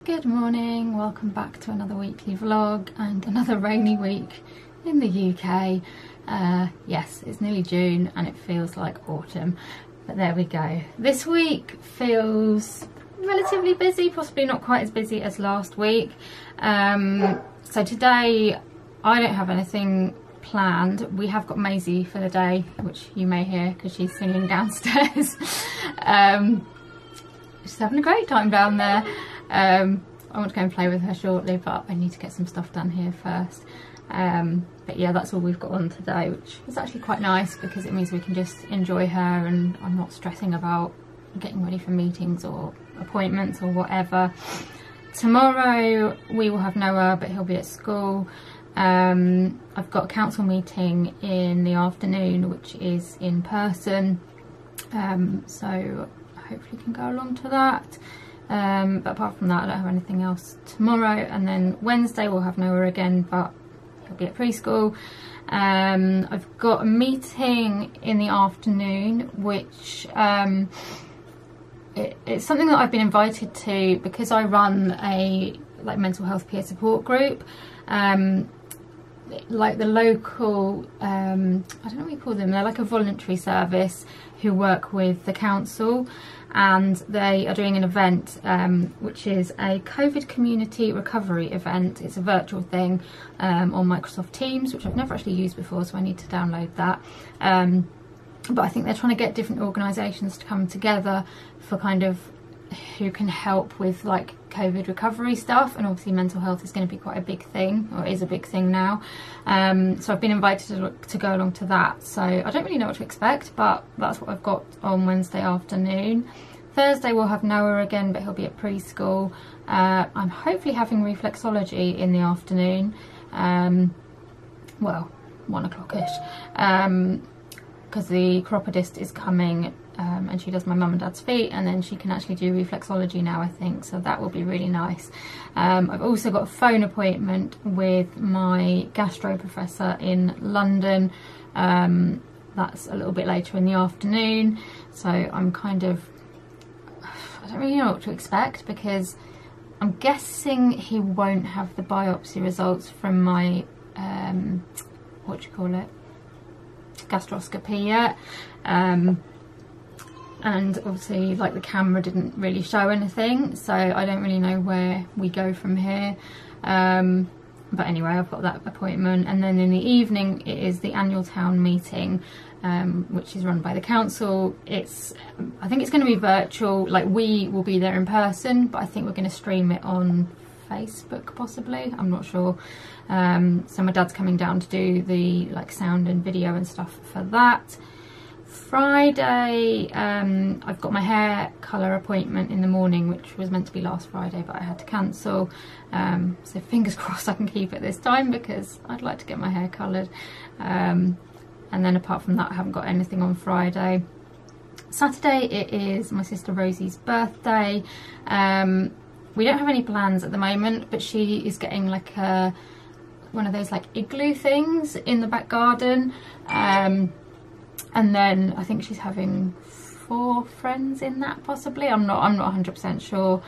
Good morning, welcome back to another weekly vlog and another rainy week in the UK. Yes, it's nearly June and it feels like autumn, but there we go. This week feels relatively busy, possibly not quite as busy as last week. So today I don't have anything planned. We have got Maisie for the day, which you may hear because she's singing downstairs. She's having a great time down there. I want to go and play with her shortly, but I need to get some stuff done here first. But yeah, that's all we've got on today, which is actually quite nice because it means we can just enjoy her and I'm not stressing about getting ready for meetings or appointments or whatever. Tomorrow we will have Noah, but he'll be at school. I've got a council meeting in the afternoon, which is in person, so hopefully can go along to that. But apart from that, I don't have anything else tomorrow. And then Wednesday we'll have Noah again, but he'll be at preschool. I've got a meeting in the afternoon, which it's something that I've been invited to because I run a mental health peer support group. Like the local, I don't know what you call them, they're like a voluntary service who work with the council, and they are doing an event which is a COVID community recovery event. It's a virtual thing on Microsoft Teams, which I've never actually used before, so I need to download that. But I think they're trying to get different organisations to come together for kind of who can help with like COVID recovery stuff, and obviously mental health is going to be quite a big thing, or is a big thing now. So I've been invited to go along to that, so I don't really know what to expect, but that's what I've got on Wednesday afternoon. Thursday we'll have Noah again, but he'll be at preschool. I'm hopefully having reflexology in the afternoon, well, 1 o'clock-ish, because the chiropodist is coming, and she does my mum and dad's feet, and then she can actually do reflexology now, I think, so that will be really nice. I've also got a phone appointment with my Gastro Professor in London. That's a little bit later in the afternoon, so I'm kind of, I don't really know what to expect because I'm guessing he won't have the biopsy results from my what do you call it, gastroscopy yet. And obviously like the camera didn't really show anything, so I don't really know where we go from here. But anyway, I've got that appointment, and then in the evening it is the annual town meeting, which is run by the council. I think it's going to be virtual, like we will be there in person, but I think we're going to stream it on Facebook possibly, I'm not sure. So my dad's coming down to do the like sound and video and stuff for that. Friday, I've got my hair colour appointment in the morning, which was meant to be last Friday, but I had to cancel. So fingers crossed I can keep it this time because I'd like to get my hair coloured. And then apart from that, I haven't got anything on Friday. Saturday, it is my sister Rosie's birthday. We don't have any plans at the moment, but she is getting like one of those like igloo things in the back garden. And then I think she's having 4 friends in that possibly. I'm not 100% sure.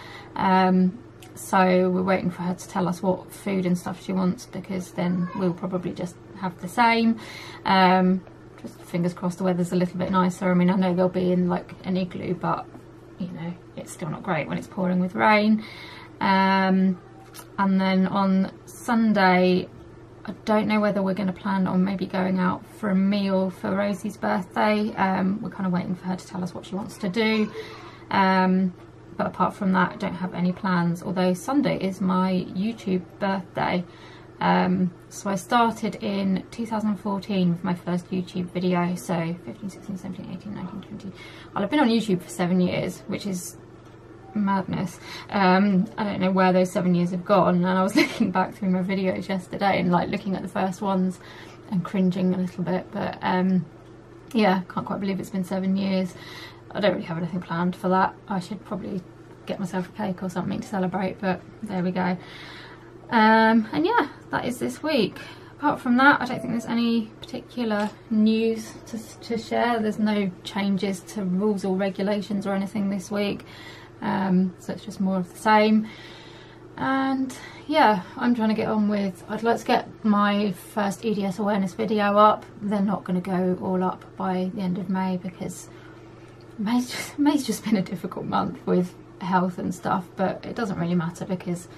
So we're waiting for her to tell us what food and stuff she wants, because then we'll probably just have the same. Just fingers crossed the weather's a little bit nicer. I mean, I know they'll be in like an igloo, but you know, it's still not great when it's pouring with rain. And then on Sunday, I don't know whether we're going to plan on maybe going out for a meal for Rosie's birthday. We're kind of waiting for her to tell us what she wants to do. But apart from that, I don't have any plans, although Sunday is my YouTube birthday. So I started in 2014 with my first YouTube video, so 15, 16, 17, 18, 19, 20. Well, I've been on YouTube for 7 years, which is madness. I don't know where those 7 years have gone, and I was looking back through my videos yesterday and like looking at the first ones and cringing a little bit, but yeah, can't quite believe it's been 7 years. I don't really have anything planned for that. I should probably get myself a cake or something to celebrate, but there we go. And yeah, that is this week. Apart from that, I don't think there's any particular news to share. There's no changes to rules or regulations or anything this week. So it's just more of the same. And yeah, I'm trying to get on with, I'd like to get my first EDS awareness video up. They're not going to go all up by the end of May because May's just been a difficult month with health and stuff, but it doesn't really matter because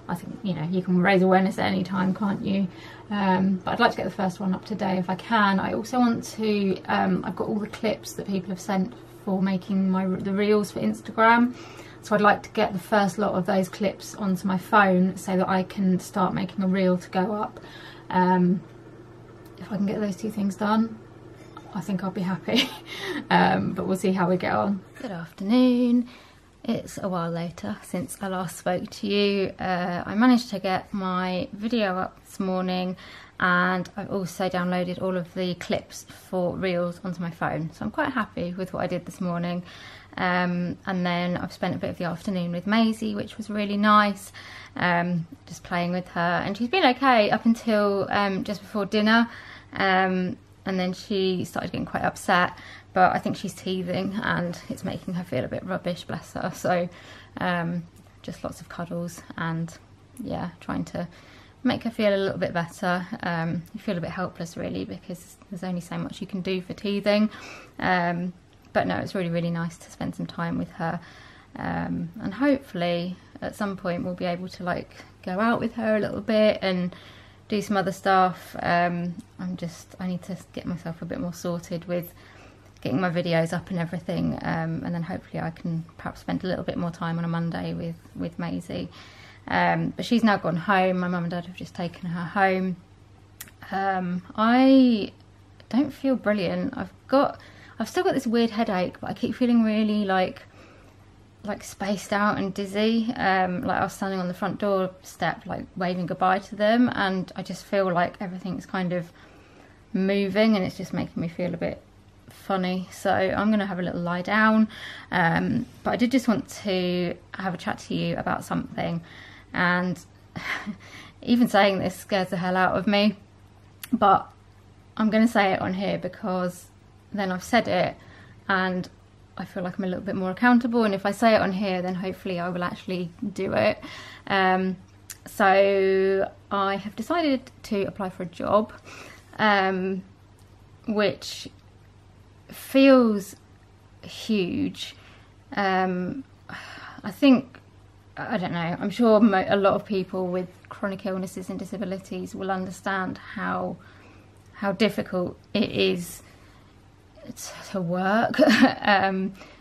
I think, you know, you can raise awareness at any time, can't you? But I'd like to get the first one up today if I can. I also want to, I've got all the clips that people have sent for making the reels for Instagram. So I'd like to get the first lot of those clips onto my phone so that I can start making a reel to go up. If I can get those two things done, I think I'll be happy. But we'll see how we get on. Good afternoon. It's a while later since I last spoke to you. I managed to get my video up this morning, and I've also downloaded all of the clips for reels onto my phone. So I'm quite happy with what I did this morning. And then I've spent a bit of the afternoon with Maisie, which was really nice, just playing with her, and she's been okay up until just before dinner, and then she started getting quite upset, but I think she's teething and it's making her feel a bit rubbish, bless her. So just lots of cuddles and yeah, trying to make her feel a little bit better. You feel a bit helpless really because there's only so much you can do for teething. But no, it's really, really nice to spend some time with her. And hopefully at some point we'll be able to like go out with her a little bit and do some other stuff. I need to get myself a bit more sorted with getting my videos up and everything. And then hopefully I can perhaps spend a little bit more time on a Monday with Maisie. But she's now gone home. My mum and dad have just taken her home. I don't feel brilliant. I've still got this weird headache, but I keep feeling really like spaced out and dizzy. Like I was standing on the front door step, like waving goodbye to them, and I just feel like everything's kind of moving and it's just making me feel a bit funny. So I'm going to have a little lie down. But I did just want to have a chat to you about something, and even saying this scares the hell out of me, but I'm going to say it on here because then I've said it and I feel like I'm a little bit more accountable, and if I say it on here then hopefully I will actually do it. So I have decided to apply for a job, which feels huge. I think, I don't know, I'm sure a lot of people with chronic illnesses and disabilities will understand how difficult it is to work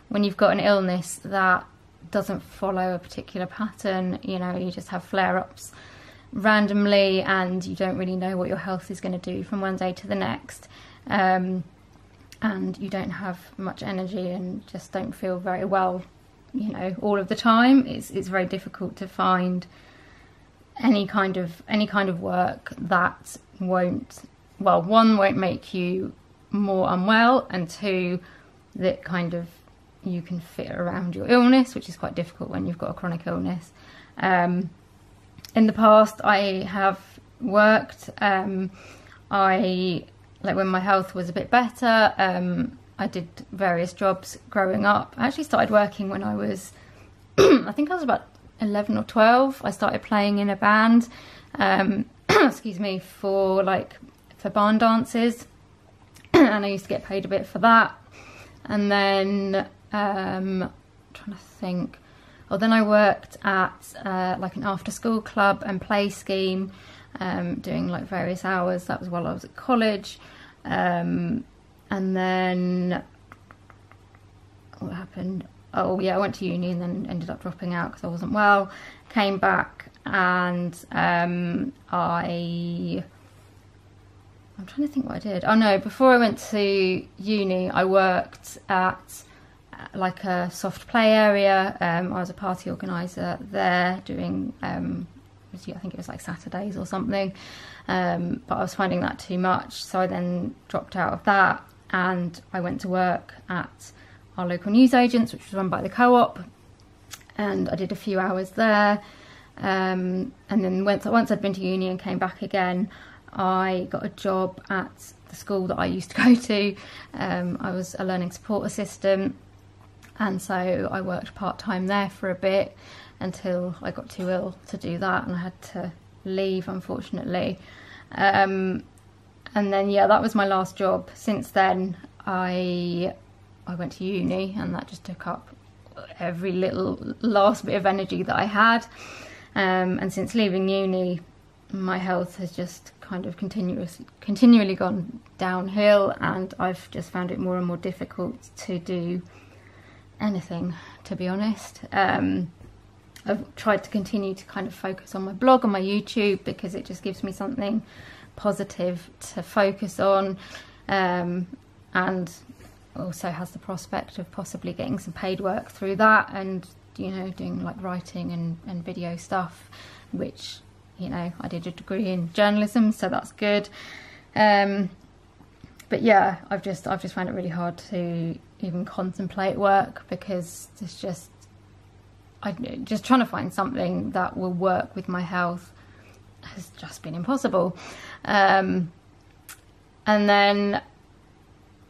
when you've got an illness that doesn't follow a particular pattern. You know, you just have flare-ups randomly and you don't really know what your health is going to do from one day to the next, and you don't have much energy and just don't feel very well, you know, all of the time. It's very difficult to find any kind of work that won't, well, one, won't make you more unwell, and two, that kind of you can fit around your illness, which is quite difficult when you've got a chronic illness. In the past I have worked, like when my health was a bit better, I did various jobs growing up. I actually started working when I was I think I was about 11 or 12. I started playing in a band, excuse me, for barn dances. And I used to get paid a bit for that. And then I'm trying to think, then I worked at like an after school club and play scheme, doing like various hours. That was while I was at college. And then what happened? Oh yeah, I went to uni and then ended up dropping out because I wasn't well. Came back and I'm trying to think what I did. Oh no, before I went to uni, I worked at like a soft play area. I was a party organiser there doing, I think it was like Saturdays or something. But I was finding that too much. So I then dropped out of that and I went to work at our local newsagents, which was run by the co-op. And I did a few hours there. And then once I'd been to uni and came back again, I got a job at the school that I used to go to. I was a learning support assistant, and so I worked part-time there for a bit. until I got too ill to do that, and I had to leave, unfortunately. And then, yeah, that was my last job. Since then, I went to uni, and that just took up every little last bit of energy that I had. And since leaving uni, my health has just kind of continually gone downhill, and I've just found it more and more difficult to do anything, to be honest. I've tried to continue to kind of focus on my blog and my YouTube, because it just gives me something positive to focus on, and also has the prospect of possibly getting some paid work through that, and, you know, doing like writing and video stuff, which, you know, I did a degree in journalism, so that's good. But yeah, I've just found it really hard to even contemplate work, because it's just trying to find something that will work with my health has just been impossible. And then,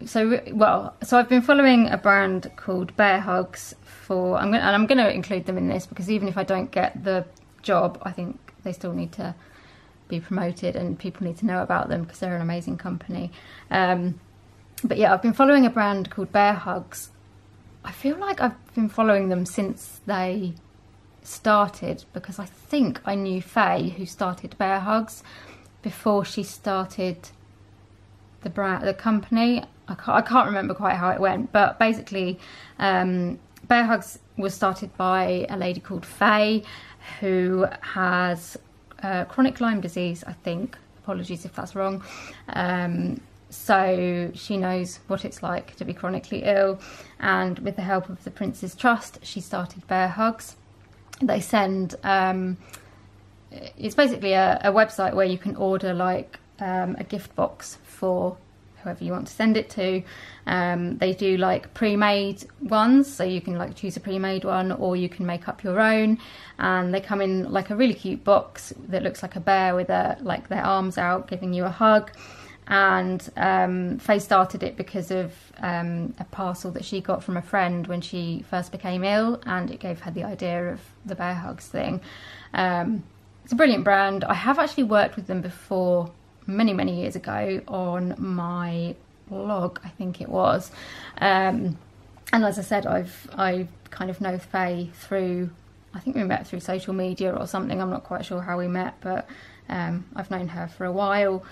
so I've been following a brand called Bear Hugs I'm going to include them in this, because even if I don't get the job, I think they still need to be promoted and people need to know about them, because they're an amazing company. But yeah, I've been following a brand called Bear Hugs. I feel like I've been following them since they started, because I think I knew Faye, who started Bear Hugs, before she started the company. I can't remember quite how it went, but basically Bear Hugs was started by a lady called Faye, who has chronic Lyme disease, I think. Apologies if that's wrong. So she knows what it's like to be chronically ill, and with the help of the Prince's Trust, she started Bear Hugs. They send, it's basically a website where you can order like a gift box for whoever you want to send it to. They do like pre-made ones, so you can like choose a pre-made one, or you can make up your own, and they come in like a really cute box that looks like a bear with like their arms out giving you a hug. And Faye started it because of a parcel that she got from a friend when she first became ill, and it gave her the idea of the Bear Hugs thing. It's a brilliant brand. I have actually worked with them before, many years ago, on my blog, I think it was. And as I said, I kind of know Faye through, I think we met through social media or something. I'm not quite sure how we met, but I've known her for a while.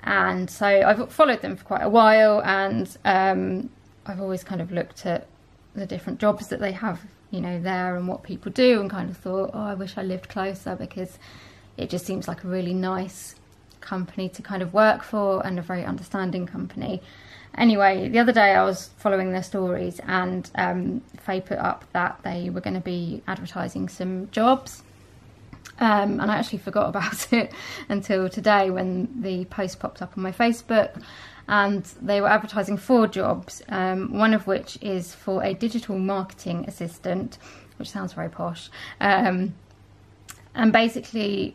And so I've followed them for quite a while, and I've always kind of looked at the different jobs that they have, you know, there, and what people do, and kind of thought, oh, I wish I lived closer, because it just seems like a really nice company to kind of work for, and a very understanding company. Anyway, the other day I was following their stories, and Faye put up that they were going to be advertising some jobs. And I actually forgot about it until today, when the post popped up on my Facebook, and they were advertising 4 jobs, one of which is for a digital marketing assistant, which sounds very posh. And basically,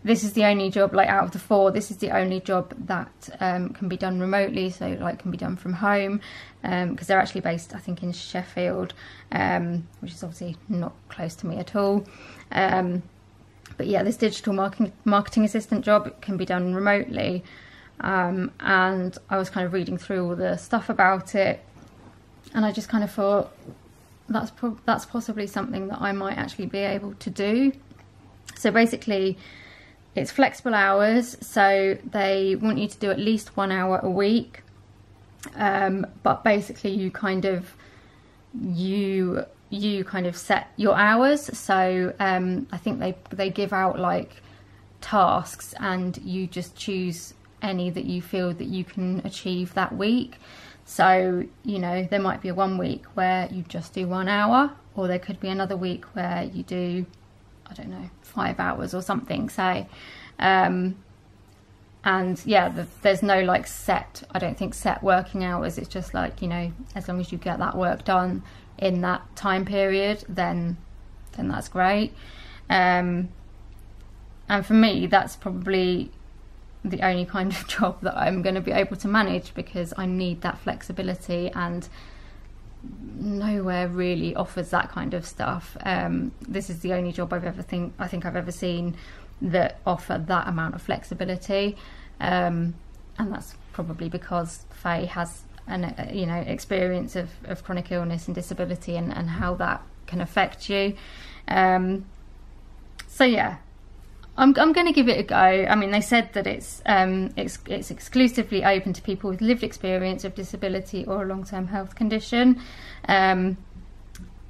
this is the only job, like out of the 4, this is the only job that can be done remotely, so like can be done from home, because they're actually based, I think, in Sheffield, which is obviously not close to me at all. But yeah, this digital marketing assistant job can be done remotely. And I was kind of reading through all the stuff about it, and I just kind of thought, that's possibly something that I might actually be able to do. So basically, it's flexible hours, so they want you to do at least 1 hour a week. But basically, you kind of set your hours. So I think they give out like tasks, and you just choose any that you feel that you can achieve that week. So, you know, there might be one week where you just do 1 hour, or there could be another week where you do, I don't know, 5 hours or something, say. And yeah, there's no like set, I don't think, set working hours. It's just like, you know, as long as you get that work done in that time period, then that's great. And for me, that's probably the only kind of job that I'm going to be able to manage, because I need that flexibility, and nowhere really offers that kind of stuff. This is the only job I think I've ever seen that offer that amount of flexibility, and that's probably because Faye has an experience of chronic illness and disability and how that can affect you. So yeah, I'm going to give it a go. I mean, they said that it's exclusively open to people with lived experience of disability or a long-term health condition.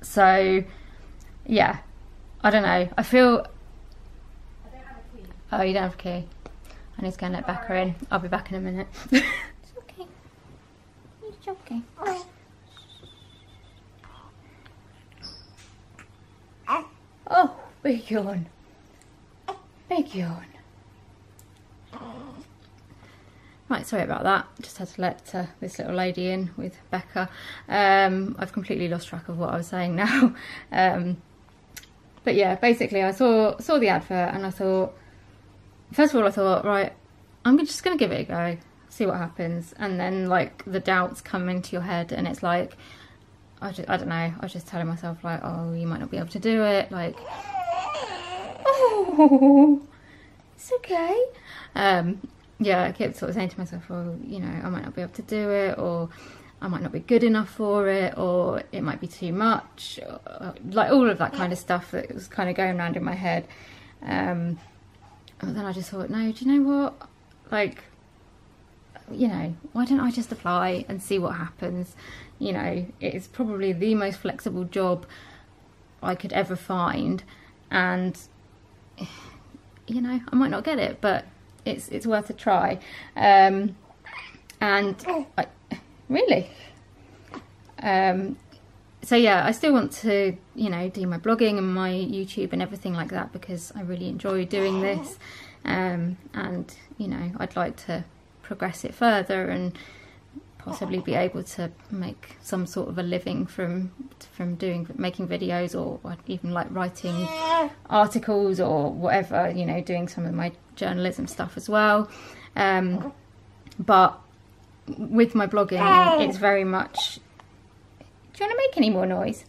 So yeah, I don't know. I feel. I don't have a key. Oh, you don't have a key. I need to go and let Becca in. I'll be back in a minute. It's okay. It's okay. Oh, big yawn. Big yawn. Right, sorry about that. Just had to let this little lady in with Becca. I've completely lost track of what I was saying now. But yeah, basically I saw the advert and I thought, first of all I thought, right, I'm just going to give it a go, see what happens. And then like the doubts come into your head and it's like, I don't know, I was just telling myself like, oh, you might not be able to do it, like, oh, it's okay. Yeah, I kept sort of saying to myself, oh, you know, I might not be able to do it, or I might not be good enough for it, or it might be too much, like all of that kind of stuff that was kind of going around in my head. And then I just thought, no, do you know what, like, you know, why don't I just apply and see what happens? You know, it's probably the most flexible job I could ever find, and you know, I might not get it, but it's worth a try. And really, so yeah, I still want to, you know, do my blogging and my YouTube and everything like that because I really enjoy doing this, and you know, I'd like to progress it further and possibly be able to make some sort of a living from making videos, or even like writing articles or whatever, you know, doing some of my journalism stuff as well. But with my blogging, it's very much, do you want to make any more noise?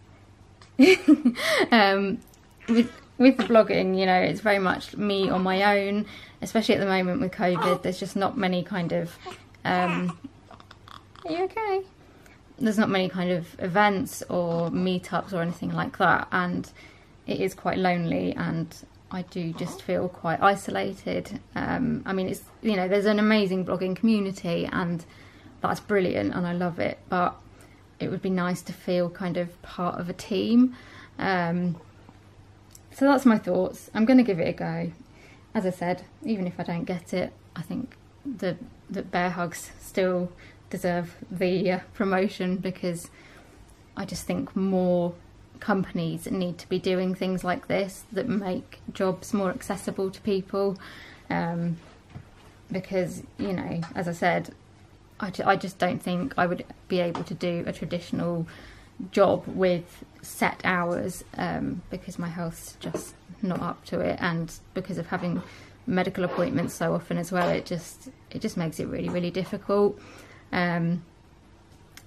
With the blogging, you know, it's very much me on my own, especially at the moment with COVID. There's just not many kind of are you okay? There's not many kind of events or meetups or anything like that, and it is quite lonely, and I do just feel quite isolated. I mean, it's, you know, there's an amazing blogging community and that's brilliant and I love it, but it would be nice to feel kind of part of a team. So that's my thoughts. I'm going to give it a go. As I said, even if I don't get it, I think the bear hugs still deserve the promotion, because I just think more companies need to be doing things like this that make jobs more accessible to people, because, you know, as I said, I just don't think I would be able to do a traditional job with set hours, because my health's just not up to it, and because of having medical appointments so often as well, it just makes it really, really difficult.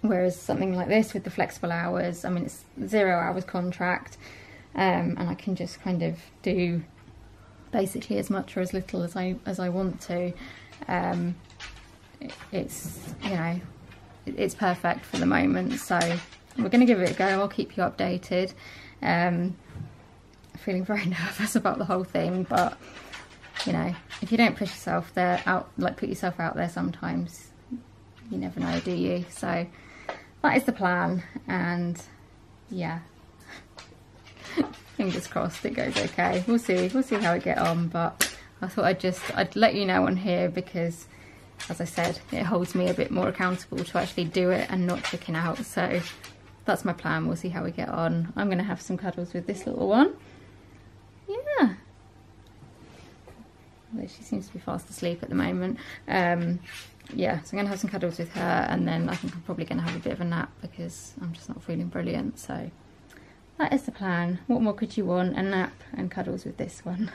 Whereas something like this with the flexible hours, I mean, it's 0 hours contract, and I can just kind of do basically as much or as little as I want to. It's, you know, it's perfect for the moment, so we're going to give it a go. I'll keep you updated. Feeling very nervous about the whole thing, but you know, if you don't push yourself put yourself out there, sometimes you never know, do you? So that is the plan, and yeah, fingers crossed it goes okay. We'll see how I get on, but I thought I'd let you know on here because, as I said, it holds me a bit more accountable to actually do it and not chicken out. So that's my plan. We'll see how we get on. I'm going to have some cuddles with this little one. Yeah. Although she seems to be fast asleep at the moment. Yeah, so I'm going to have some cuddles with her, and then I think I'm probably going to have a bit of a nap because I'm just not feeling brilliant. So that is the plan. What more could you want? A nap and cuddles with this one.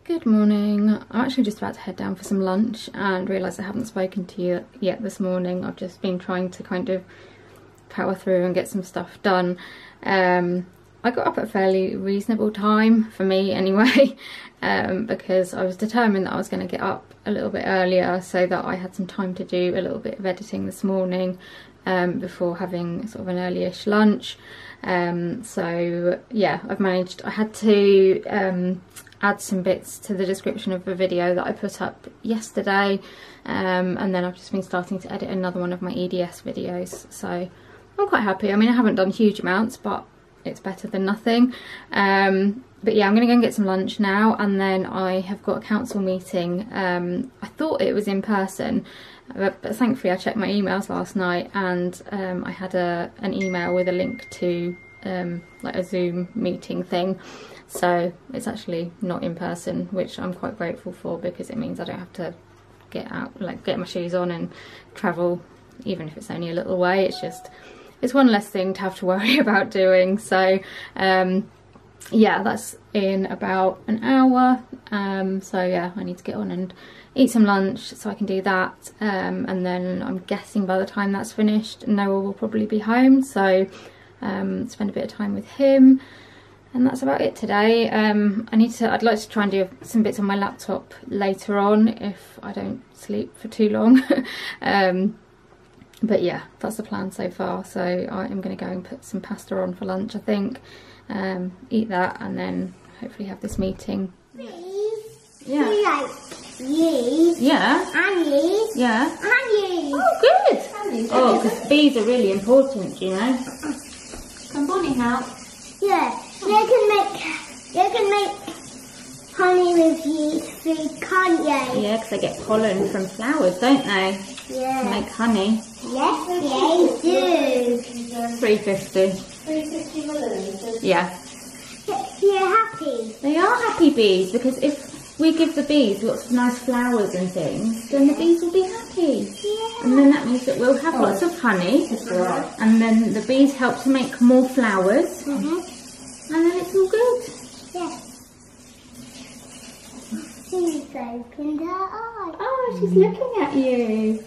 Good morning. I'm actually just about to head down for some lunch and realise I haven't spoken to you yet this morning. I've just been trying to kind of power through and get some stuff done. I got up at a fairly reasonable time, for me anyway, because I was determined that I was going to get up a little bit earlier so that I had some time to do a little bit of editing this morning before having sort of an early-ish lunch. So yeah, I've managed. I had to add some bits to the description of the video that I put up yesterday, and then I've just been starting to edit another one of my EDS videos, so I'm quite happy. I mean, I haven't done huge amounts, but it's better than nothing. But yeah, I'm gonna go and get some lunch now, and then I have got a council meeting. I thought it was in person, but thankfully I checked my emails last night, and I had an email with a link to like a Zoom meeting thing. So it's actually not in person, which I'm quite grateful for, because it means I don't have to get out, like get my shoes on and travel, even if it's only a little way. It's one less thing to have to worry about doing. So yeah, that's in about an hour. So yeah, I need to get on and eat some lunch so I can do that. And then I'm guessing by the time that's finished, Noah will probably be home. So spend a bit of time with him. And that's about it today. I'd like to try and do some bits on my laptop later on if I don't sleep for too long. But yeah, that's the plan so far. So I am going to go and put some pasta on for lunch, I think. Eat that, and then hopefully have this meeting. Bees. Yeah. Like bees. Yeah. And bees. Yeah. And bees. Oh, good. Oh, because bees are really important, you know. Can Bonnie help? Yeah. You can make honey with yeast food, can't you? Yeah, because they get pollen from flowers, don't they? Yeah. To make honey. Yes, they do. 350. 350 balloons. Yeah. You're happy. They are happy bees, because if we give the bees lots of nice flowers and things, then the bees will be happy. Yeah. And then that means that we'll have lots of honey. And then the bees help to make more flowers. And then it's all good. Yes. She's opened her eye. Oh, she's looking at you.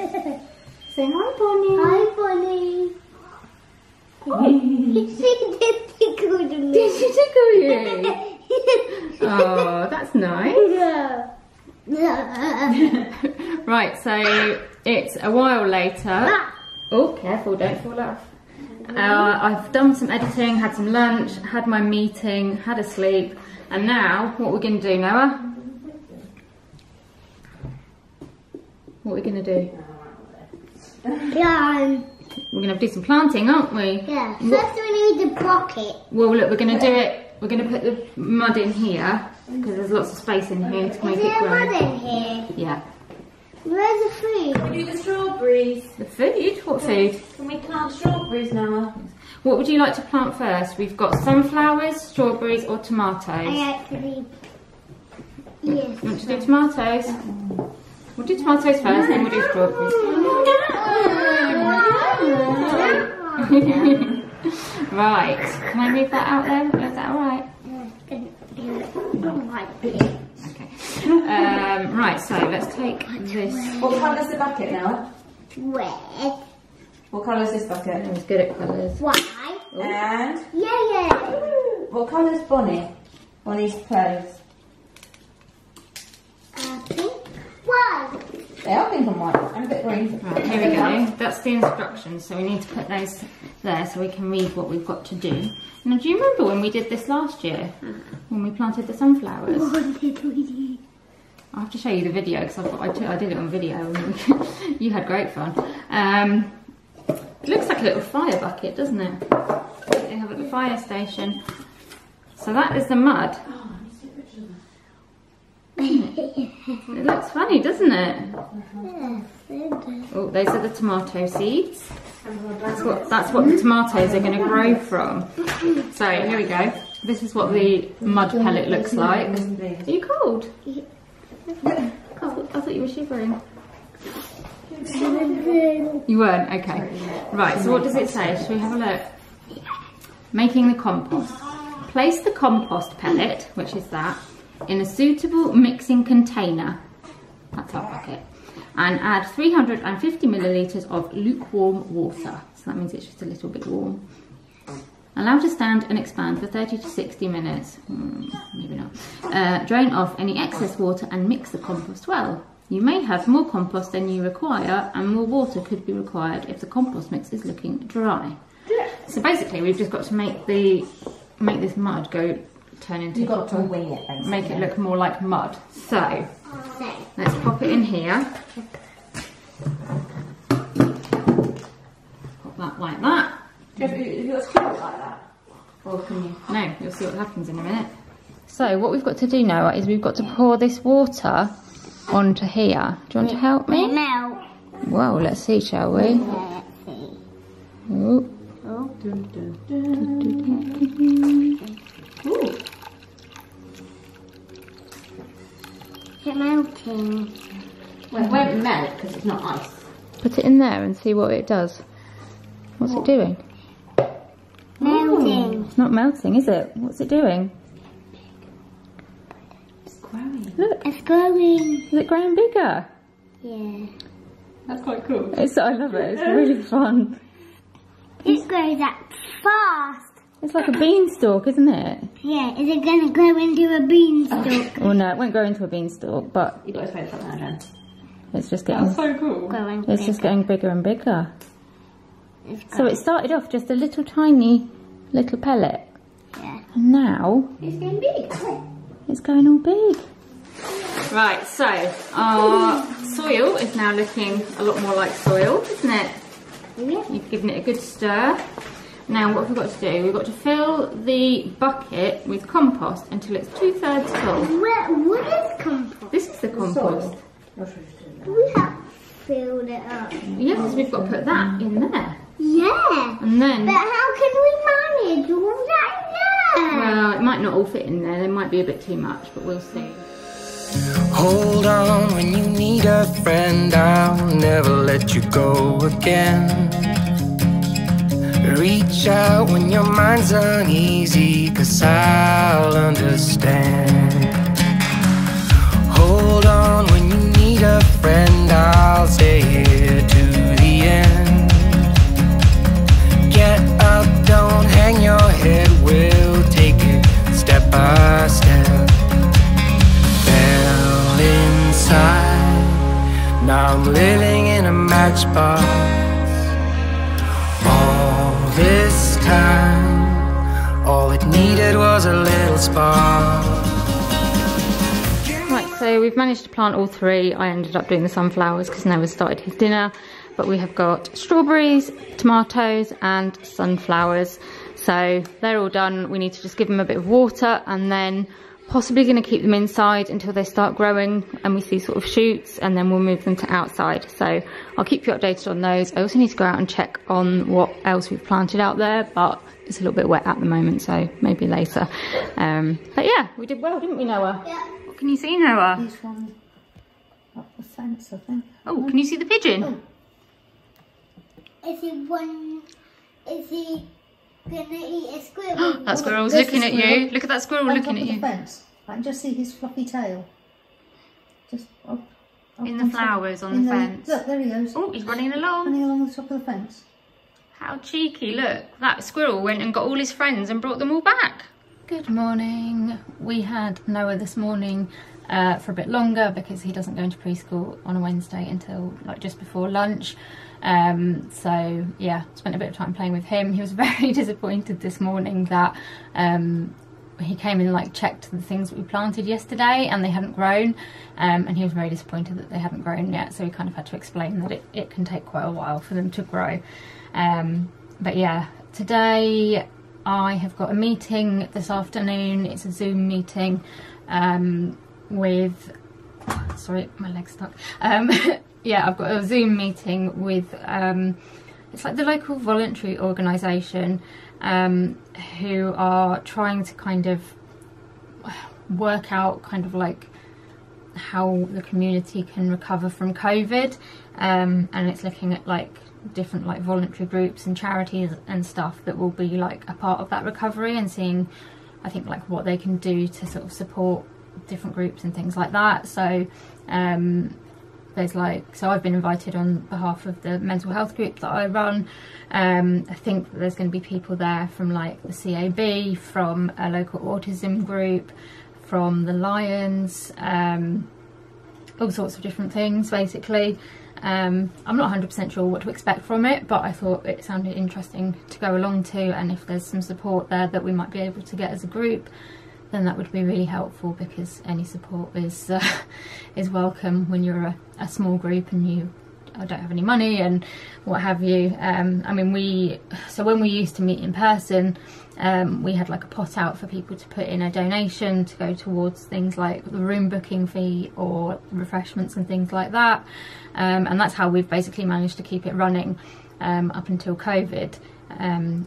Say hi, Bonnie. Hi, Bonnie. She did tickle me. Did she tickle you? Oh, that's nice. Right, so it's a while later. Oh, careful, don't fall off. I've done some editing, had some lunch, had my meeting, had a sleep, and now what we're going to do, Noah? What are we going to do? Yeah. We're going to do some planting, aren't we? Yeah. First we need to block it. Well, look, we're going to do it. We're going to put the mud in here because there's lots of space in here to make it grow. Is there mud in here? Yeah. Where's the food? Can we do the strawberries? The food? What food? Can we plant strawberries now? What would you like to plant first? We've got sunflowers, strawberries, or tomatoes. I actually. Yes. You want to do tomatoes? We'll do tomatoes first, then we'll do strawberries. Right. Can I move that out there? Is that alright? Okay. Right, so let's take this. What colour's the bucket now? Red. What colour's this bucket? He's good at colours. White. And Yellow. what colour's Bonnie? Bonnie's clothes. Pink. White. They are pink and white and a bit green. Right, here we go. That's the instructions, so we need to put those there so we can read what we've got to do. Now, do you remember when we did this last year? When we planted the sunflowers? What did we do? I'll have to show you the video because I did it on video and you had great fun. It looks like a little fire bucket, doesn't it? They have at the fire station. So that is the mud. It looks funny, doesn't it? Oh, those are the tomato seeds. That's what the tomatoes are going to grow from. So here we go. This is what the mud pellet looks like. Are you cold? I thought you were shivering. You weren't? Okay. Right, so what does it say? Shall we have a look? Making the compost. Place the compost pellet, which is that, in a suitable mixing container. That's our bucket. and add 350 millilitres of lukewarm water. So that means it's just a little bit warm. Allow to stand and expand for 30 to 60 minutes. Maybe not. Drain off any excess water and mix the compost well. You may have more compost than you require, and more water could be required if the compost mix is looking dry. So basically, we've just got to make this mud turn into. You've got to wing it, basically. Make it look more like mud. So let's pop it in here. Pop that like that. Have you got to keep it like that? Or can you? No, you'll see what happens in a minute. So what we've got to do now is we've got to pour this water onto here. Do you want to help me? Melt. Well, let's see, shall we? Let's see. Ooh. Oh. Ooh. It's melting. Well, it won't melt because it's not ice. Put it in there and see what it does. What's it doing? Melting. It's not melting, is it? What's it doing? It's growing. Look, It's growing. is it growing bigger? Yeah. That's quite cool. I love it. It's really fun. It grows that fast. It's like a beanstalk, isn't it? Yeah, is it going to grow into a beanstalk? Well, no, it won't grow into a beanstalk, but You've got to throw something down. it's just getting. So cool. Growing It's just getting bigger and bigger. It's So it started off just a little tiny little pellet, yeah. and now It's getting big. it's going all big. Right, so our soil is now looking a lot more like soil, isn't it? Yeah. You've given it a good stir. Now what have we got to do? We've got to fill the bucket with compost until it's 2/3 full. What is compost? This is the compost. We have filled it up. Yes, we've got to put that in there. Yeah. And then, But how can we manage all that there? well, it might not all fit in there. There might be a bit too much, but we'll see. Hold on when you need a friend, I'll never let you go again. Reach out when your mind's uneasy, 'cause I'll understand. Hold on when you need a friend, I'll stay here to the end. Get up, don't hang your head, we'll take it step by step. Fell inside, now I'm living in a matchbox. All this time, all it needed was a little spark. Right, so we've managed to plant all three. I ended up doing the sunflowers because Noah started his dinner. But we have got strawberries, tomatoes and sunflowers. So they're all done. We need to just give them a bit of water, and then possibly going to keep them inside until they start growing and we see sort of shoots, and then we'll move them to outside. So I'll keep you updated on those. I also need to go out and check on what else we've planted out there, but it's a little bit wet at the moment, so maybe later. But yeah, we did well, didn't we, Noah? Yeah. What can you see, Noah? He's from up the fence, I think. Oh, can you see the pigeon? Oh. Is he gonna eat a squirrel? That squirrel's There's looking the at squirrel. you. Look at that squirrel On looking top at of you. the fence. I can just see his floppy tail. Just up In the on top. flowers on In the fence. Look, there he goes. Oh, he's running along. Running along the top of the fence. How cheeky, look. That squirrel went and got all his friends and brought them all back. Good morning. We had Noah this morning for a bit longer because he doesn't go into preschool on a Wednesday until like just before lunch. So yeah, spent a bit of time playing with him. He was very disappointed this morning that he came and like checked the things that we planted yesterday and they hadn't grown, and he was very disappointed that they hadn't grown yet, so we kind of had to explain that it can take quite a while for them to grow. But yeah, today I have got a meeting this afternoon. It's a Zoom meeting with, sorry, my leg's stuck. Yeah, I've got a Zoom meeting with, it's like the local voluntary organisation who are trying to kind of work out kind of like how the community can recover from COVID, and it's looking at like different like voluntary groups and charities and stuff that will be like a part of that recovery, and seeing, I think, like what they can do to sort of support different groups and things like that. So there's like, so I've been invited on behalf of the mental health group that I run. I think there's going to be people there from like the CAB, from a local autism group, from the Lions, all sorts of different things basically. I'm not 100% sure what to expect from it, but I thought it sounded interesting to go along to, and if there's some support there that we might be able to get as a group, then that would be really helpful, because any support is welcome when you're a small group and you don't have any money and what have you. I mean, when we used to meet in person, we had like a pot out for people to put in a donation to go towards things like the room booking fee or refreshments and things like that, and that's how we've basically managed to keep it running up until COVID.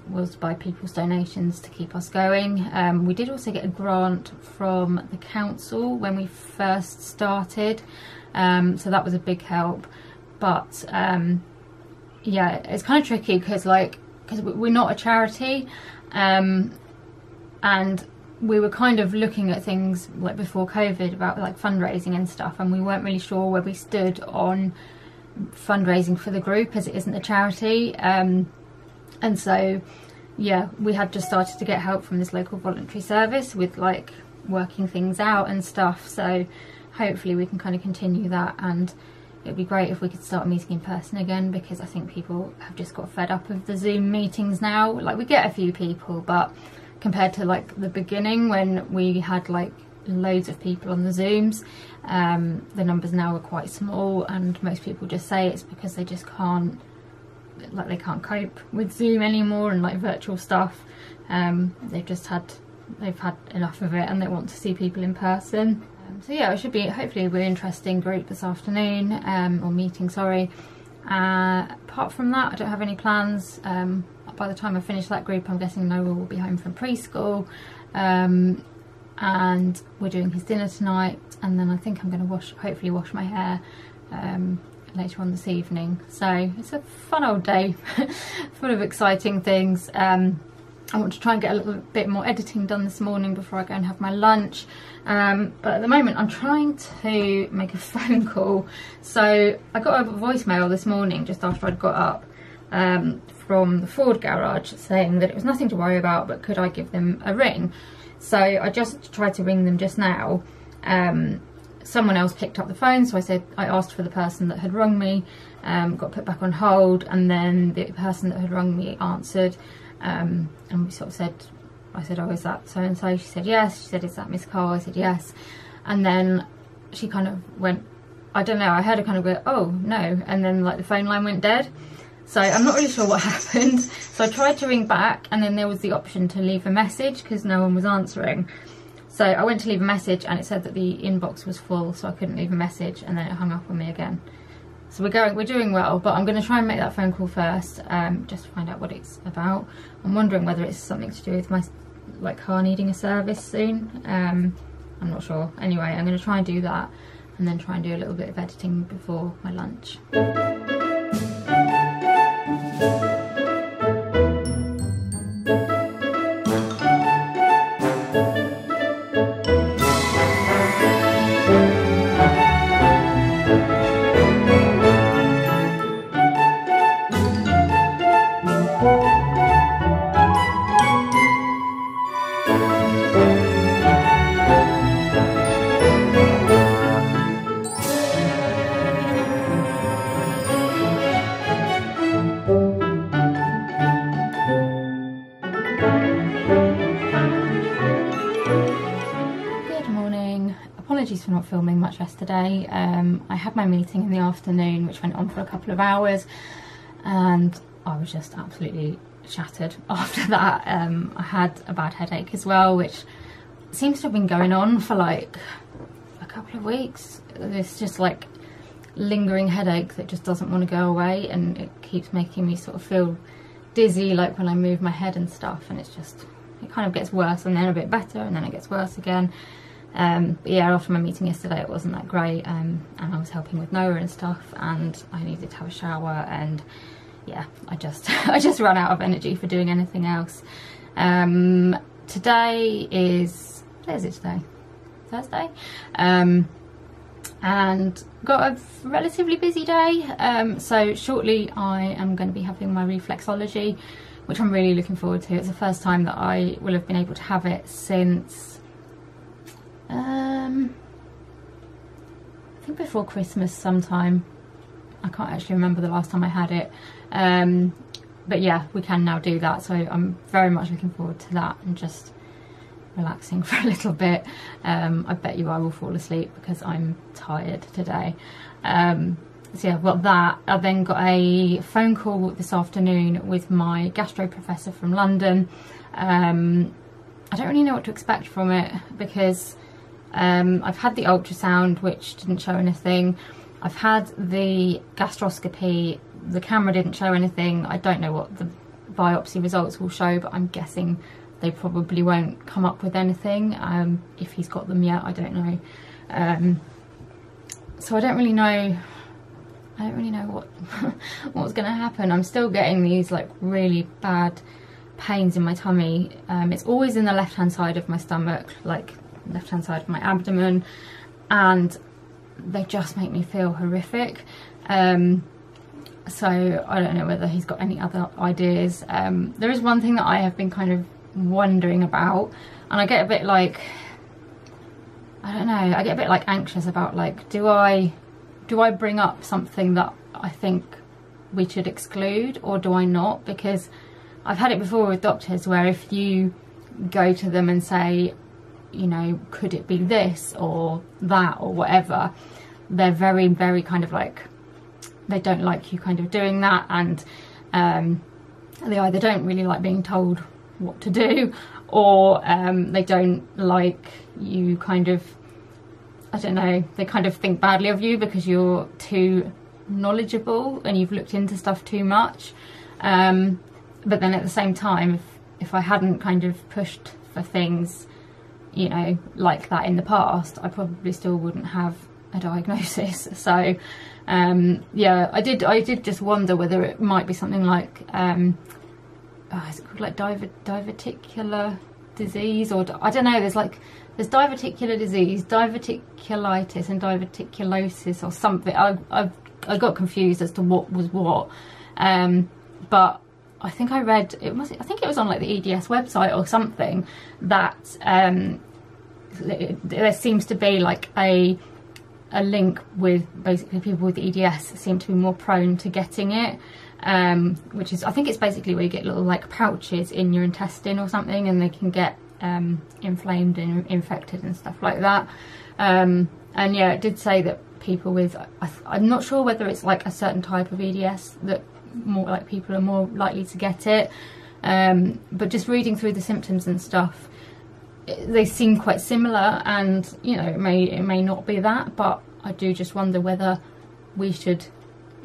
Was by people's donations to keep us going. We did also get a grant from the council when we first started, so that was a big help. But yeah, it's kind of tricky because we're not a charity, and we were kind of looking at things like before COVID about like fundraising and stuff, and we weren't really sure where we stood on fundraising for the group, as it isn't a charity. And so, yeah, we had just started to get help from this local voluntary service with like working things out and stuff. So hopefully we can kind of continue that, and it'd be great if we could start meeting in person again, because I think people have just got fed up of the Zoom meetings now. Like, we get a few people, but compared to like the beginning when we had like loads of people on the Zooms, the numbers now are quite small, and most people just say it's because they just can't, like, they can't cope with Zoom anymore and like virtual stuff. They've had enough of it and they want to see people in person. So yeah, it should be hopefully a really interesting group this afternoon, or meeting, sorry. Apart from that, I don't have any plans. By the time I finish that group, I'm guessing Noah will be home from preschool, and we're doing his dinner tonight, and then I think I'm going to hopefully wash my hair later on this evening. So it's a fun old day full of exciting things. I want to try and get a little bit more editing done this morning before I go and have my lunch, but at the moment I'm trying to make a phone call. So I got a voicemail this morning just after I'd got up from the Ford garage saying that it was nothing to worry about, but could I give them a ring. So I just tried to ring them just now. Someone else picked up the phone, so I asked for the person that had rung me, got put back on hold, and then the person that had rung me answered, and we sort of said, I said, oh, is that so and so? She said yes. She said, is that Miss Carl? I said yes. And then she kind of went, I don't know, I heard her kind of go, oh no, and then like the phone line went dead. So I'm not really sure what happened. So I tried to ring back, and then there was the option to leave a message because no one was answering. So I went to leave a message and it said that the inbox was full, so I couldn't leave a message, and then it hung up on me again. So we're doing well, but I'm going to try and make that phone call first, just to find out what it's about. I'm wondering whether it's something to do with my car needing a service soon. I'm not sure. Anyway, I'm going to try and do that, and then try and do a little bit of editing before my lunch. Apologies for not filming much yesterday. I had my meeting in the afternoon, which went on for a couple of hours, and I was just absolutely shattered after that. I had a bad headache as well, which seems to have been going on for like a couple of weeks. It's just like lingering headache that just doesn't want to go away, and it keeps making me sort of feel dizzy, like when I move my head and stuff, and it kind of gets worse and then a bit better, and then it gets worse again. But yeah, after my meeting yesterday it wasn't that great, and I was helping with Noah and stuff, and I needed to have a shower, and yeah, I just ran out of energy for doing anything else. Today is, what is it today? Thursday? and got a relatively busy day. So shortly I am going to be having my reflexology, which I'm really looking forward to. It's the first time that I will have been able to have it since I think before Christmas sometime. I can't actually remember the last time I had it, but yeah, we can now do that, so I'm very much looking forward to that and just relaxing for a little bit. I bet you I will fall asleep because I'm tired today. So yeah, I've got that. I then got a phone call this afternoon with my Gastro Professor from London. I don't really know what to expect from it because I've had the ultrasound, which didn't show anything. I've had the gastroscopy, the camera didn't show anything. I don't know what the biopsy results will show, but I'm guessing they probably won't come up with anything. If he's got them yet, I don't know. So I don't really know what what's going to happen. I'm still getting these like really bad pains in my tummy. It's always in the left hand side of my stomach, like left hand side of my abdomen, and they just make me feel horrific. So I don't know whether he's got any other ideas. There is one thing that I have been kind of wondering about, and I get a bit like, I don't know, I get a bit like anxious about like, do I bring up something that I think we should exclude, or do I not? Because I've had it before with doctors where if you go to them and say, you know, could it be this or that or whatever, they're very, very kind of like, they don't like you kind of doing that, and they either don't really like being told what to do, or they don't like you kind of, I don't know, they kind of think badly of you because you're too knowledgeable and you've looked into stuff too much. But then at the same time, if I hadn't kind of pushed for things, you know, like that in the past, I probably still wouldn't have a diagnosis. So yeah, I did just wonder whether it might be something like is it called like diverticular diseise, or I don't know, there's diverticular disease, diverticulitis and diverticulosis or something. I got confused as to what was what, but I think I read I think it was on like the EDS website or something that there seems to be like a link with basically people with EDS seem to be more prone to getting it, which is, I think it's basically where you get little like pouches in your intestine or something, and they can get inflamed and infected and stuff like that. And yeah, it did say that people with, I'm not sure whether it's like a certain type of EDS that more like people are more likely to get it, but just reading through the symptoms and stuff, they seem quite similar, and you know, it may not be that, but I do just wonder whether we should,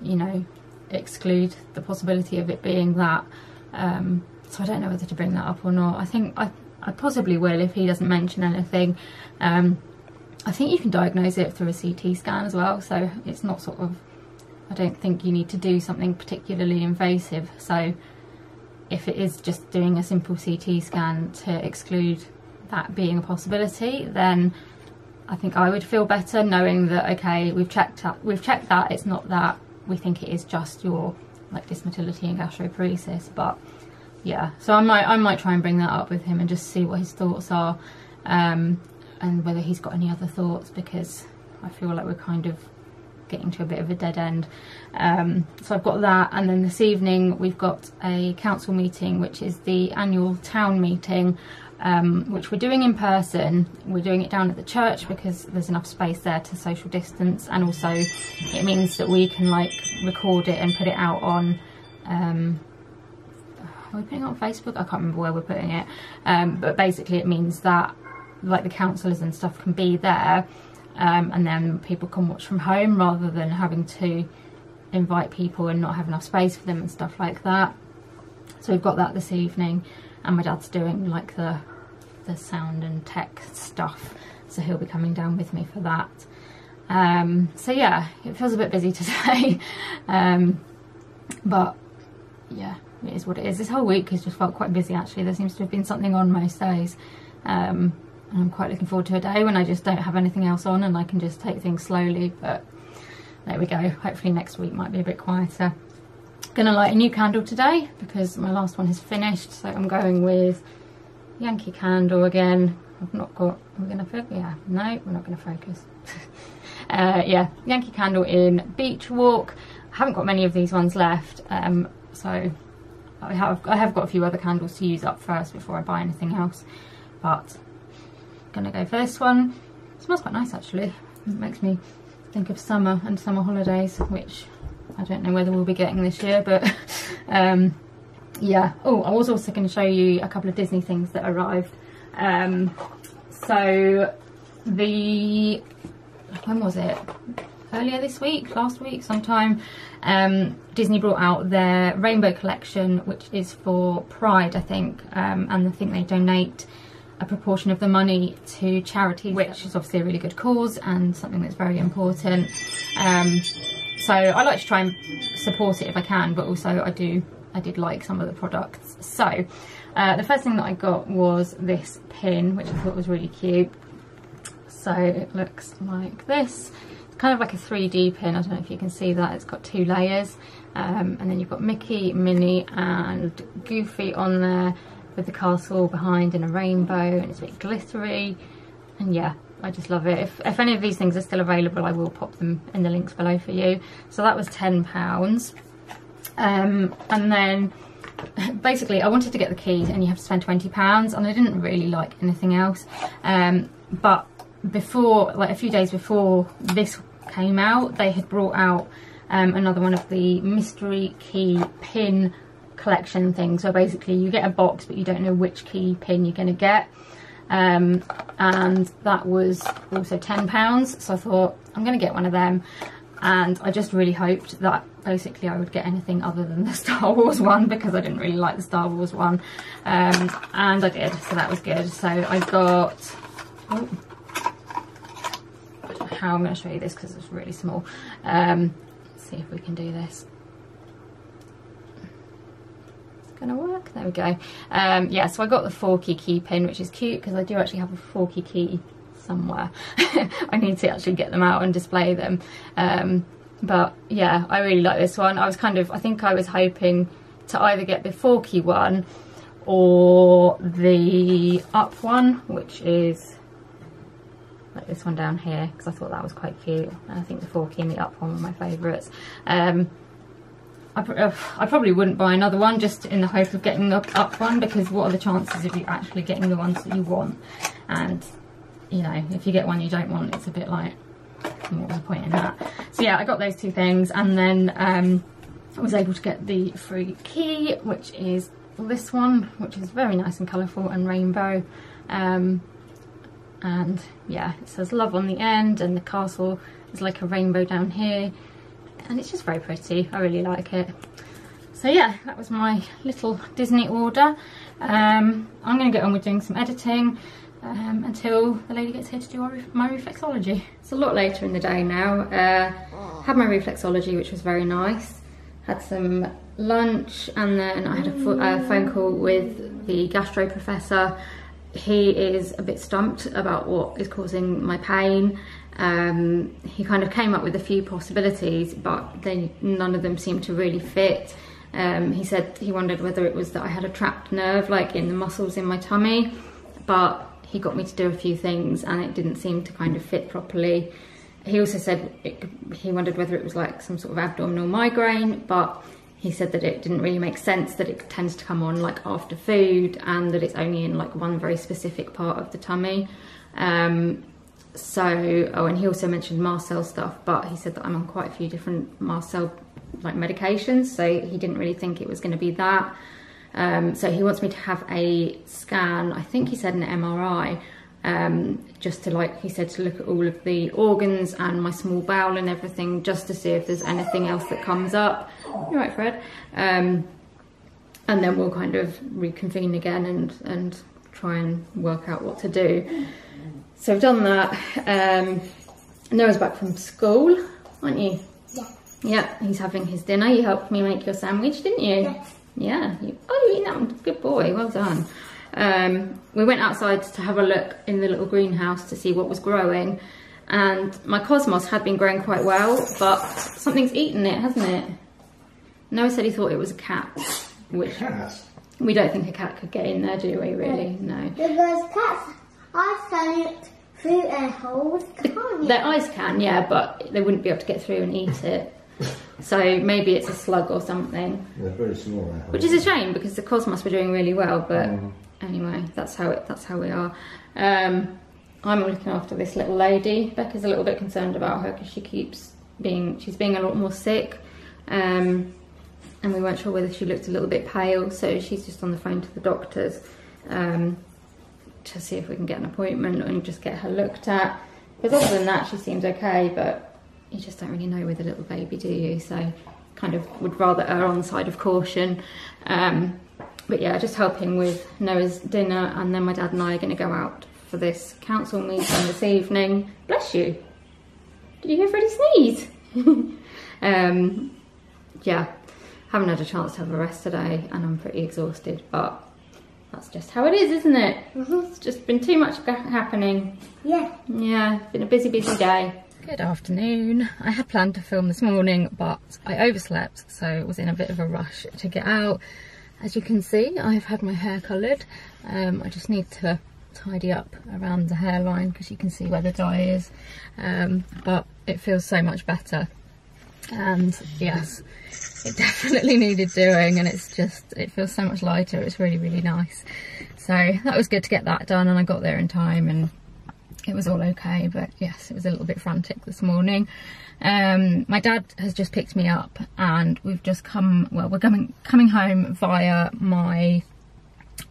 you know, exclude the possibility of it being that. So I don't know whether to bring that up or not. I think I possibly will if he doesn't mention anything. I think you can diagnose it through a CT scan as well, so it's not sort of, I don't think you need to do something particularly invasive. So if it is just doing a simple CT scan to exclude that being a possibility, then I think I would feel better knowing that, okay, we've checked that it's not that, we think it is just your like dysmotility and gastroparesis. But yeah, so I might try and bring that up with him and just see what his thoughts are, and whether he's got any other thoughts, because I feel like we're kind of getting to a bit of a dead end. So I've got that, and then this evening we've got a council meeting, which is the annual town meeting, which we're doing in person. We're doing it down at the church because there's enough space there to social distance, and also it means that we can like record it and put it out on, are we putting it on Facebook? I can't remember where we're putting it, but basically it means that like the councillors and stuff can be there, and then people can watch from home rather than having to invite people and not have enough space for them and stuff like that. So we've got that this evening, and my dad's doing like the sound and tech stuff, so he'll be coming down with me for that. So yeah, it feels a bit busy today, but yeah, it is what it is. This whole week has just felt quite busy actually. There seems to have been something on most days. And I'm quite looking forward to a day when I just don't have anything else on and I can just take things slowly. But there we go. Hopefully next week might be a bit quieter. Gonna light a new candle today because my last one has finished, so I'm going with Yankee Candle again. I've not got, we're gonna focus, yeah, no, we're not gonna focus. Yeah, Yankee Candle in Beach Walk. I haven't got many of these ones left, so I have got a few other candles to use up first before I buy anything else, but I'm gonna go for this one. It smells quite nice actually. It makes me think of summer and summer holidays, which I don't know whether we'll be getting this year, but yeah. Oh, I was also going to show you a couple of Disney things that arrived. So when was it? Earlier this week, last week sometime, Disney brought out their Rainbow collection, which is for Pride, I think, and I think they donate a proportion of the money to charities, which is obviously a really good cause and something that's very important. So I like to try and support it if I can, but also I did like some of the products. So the first thing that I got was this pin, which I thought was really cute. So it looks like this. It's kind of like a 3D pin. I don't know if you can see that. It's got 2 layers, and then you've got Mickey, Minnie and Goofy on there with the castle behind in a rainbow, and it's a bit glittery, and yeah, I just love it. If any of these things are still available, I will pop them in the links below for you. So that was £10. And then basically I wanted to get the keys and you have to spend £20, and I didn't really like anything else. But before, like a few days before this came out, they had brought out another one of the mystery key pin collection things. So basically you get a box but you don't know which key pin you're going to get. And that was also £10, so I thought I'm going to get one of them, and I just really hoped that basically I would get anything other than the Star Wars one, because I didn't really like the Star Wars one, and I did, so that was good. So I got, I don't know how I'm going to show you this because it's really small. Let's see if we can do this. Gonna work, there we go. Yeah, so I got the 4-key key pin, which is cute because I do actually have a 4-key key somewhere. I need to actually get them out and display them, but yeah, I really like this one. I think I was hoping to either get the 4-key one or the up one, which is like this one down here, because I thought that was quite cute, and I think the 4-key and the up one were my favourites. I probably wouldn't buy another one just in the hope of getting the up one, because what are the chances of you actually getting the ones that you want? And you know, if you get one you don't want, it's a bit like, what was the point in that? So yeah, I got those 2 things, and then I was able to get the free key, which is this one, which is very nice and colourful and rainbow, and yeah, it says love on the end, and the castle is like a rainbow down here. And it's just very pretty. I really like it. So yeah, that was my little Disney order. I'm going to get on with doing some editing until the lady gets here to do my reflexology. It's a lot later in the day now. Had my reflexology, which was very nice. Had some lunch, and then I had a phone call with the Gastro Professor. He is a bit stumped about what is causing my pain. He kind of came up with a few possibilities, but none of them seemed to really fit. He said he wondered whether it was that I had a trapped nerve, like in the muscles in my tummy, but he got me to do a few things and it didn't seem to kind of fit properly. He also said he wondered whether it was like some sort of abdominal migraine, but he said that it didn't really make sense, that it tends to come on like after food, and that it's only in like one very specific part of the tummy. And he also mentioned mast cell stuff, but he said that I'm on quite a few different mast cell like medications, so he didn't really think it was going to be that. So he wants me to have a scan, I think he said an MRI, just to, like he said, to look at all of the organs and my small bowel and everything, just to see if there's anything else that comes up. You're right, Fred. And then we'll kind of reconvene again and try and work out what to do. So I've done that. Noah's back from school, aren't you? Yeah. Yeah, he's having his dinner. You helped me make your sandwich, didn't you? Yes. Yeah. You eating that one? Good boy, well done. We went outside to have a look in the little greenhouse to see what was growing, and my cosmos had been growing quite well, but something's eaten it, hasn't it? Noah said he thought it was a cat, which we don't think a cat could get in there, do we, really? No. Because cats are selling it through air holes, can't you? Their eyes can, yeah, but they wouldn't be able to get through and eat it. So maybe it's a slug or something. They're very small. Which is a shame because the cosmos were doing really well, but anyway, that's how we are. I'm looking after this little lady. Becca's a little bit concerned about her because she's being a lot more sick. And we weren't sure whether she looked a little bit pale, so she's just on the phone to the doctors to see if we can get an appointment and just get her looked at. Because other than that, she seems okay, but you just don't really know with a little baby, do you? So kind of would rather err on the side of caution. But yeah, just helping with Noah's dinner, and then my dad and I are going to go out for this council meeting this evening. Bless you. Did you hear Freddie sneeze? Yeah, haven't had a chance to have a rest today, and I'm pretty exhausted, but that's just how it is, isn't it? It's just been too much happening. Yeah. Yeah, it's been a busy day. Good afternoon. I had planned to film this morning, but I overslept, so was in a bit of a rush to get out. As you can see, I've had my hair coloured. I just need to tidy up around the hairline because you can see where the dye is, but it feels so much better. And yes, it definitely needed doing, and it feels so much lighter. It's really, really nice. So that was good to get that done, and I got there in time and it was all okay. But yes, it was a little bit frantic this morning. My dad has just picked me up, and we've just we're coming home via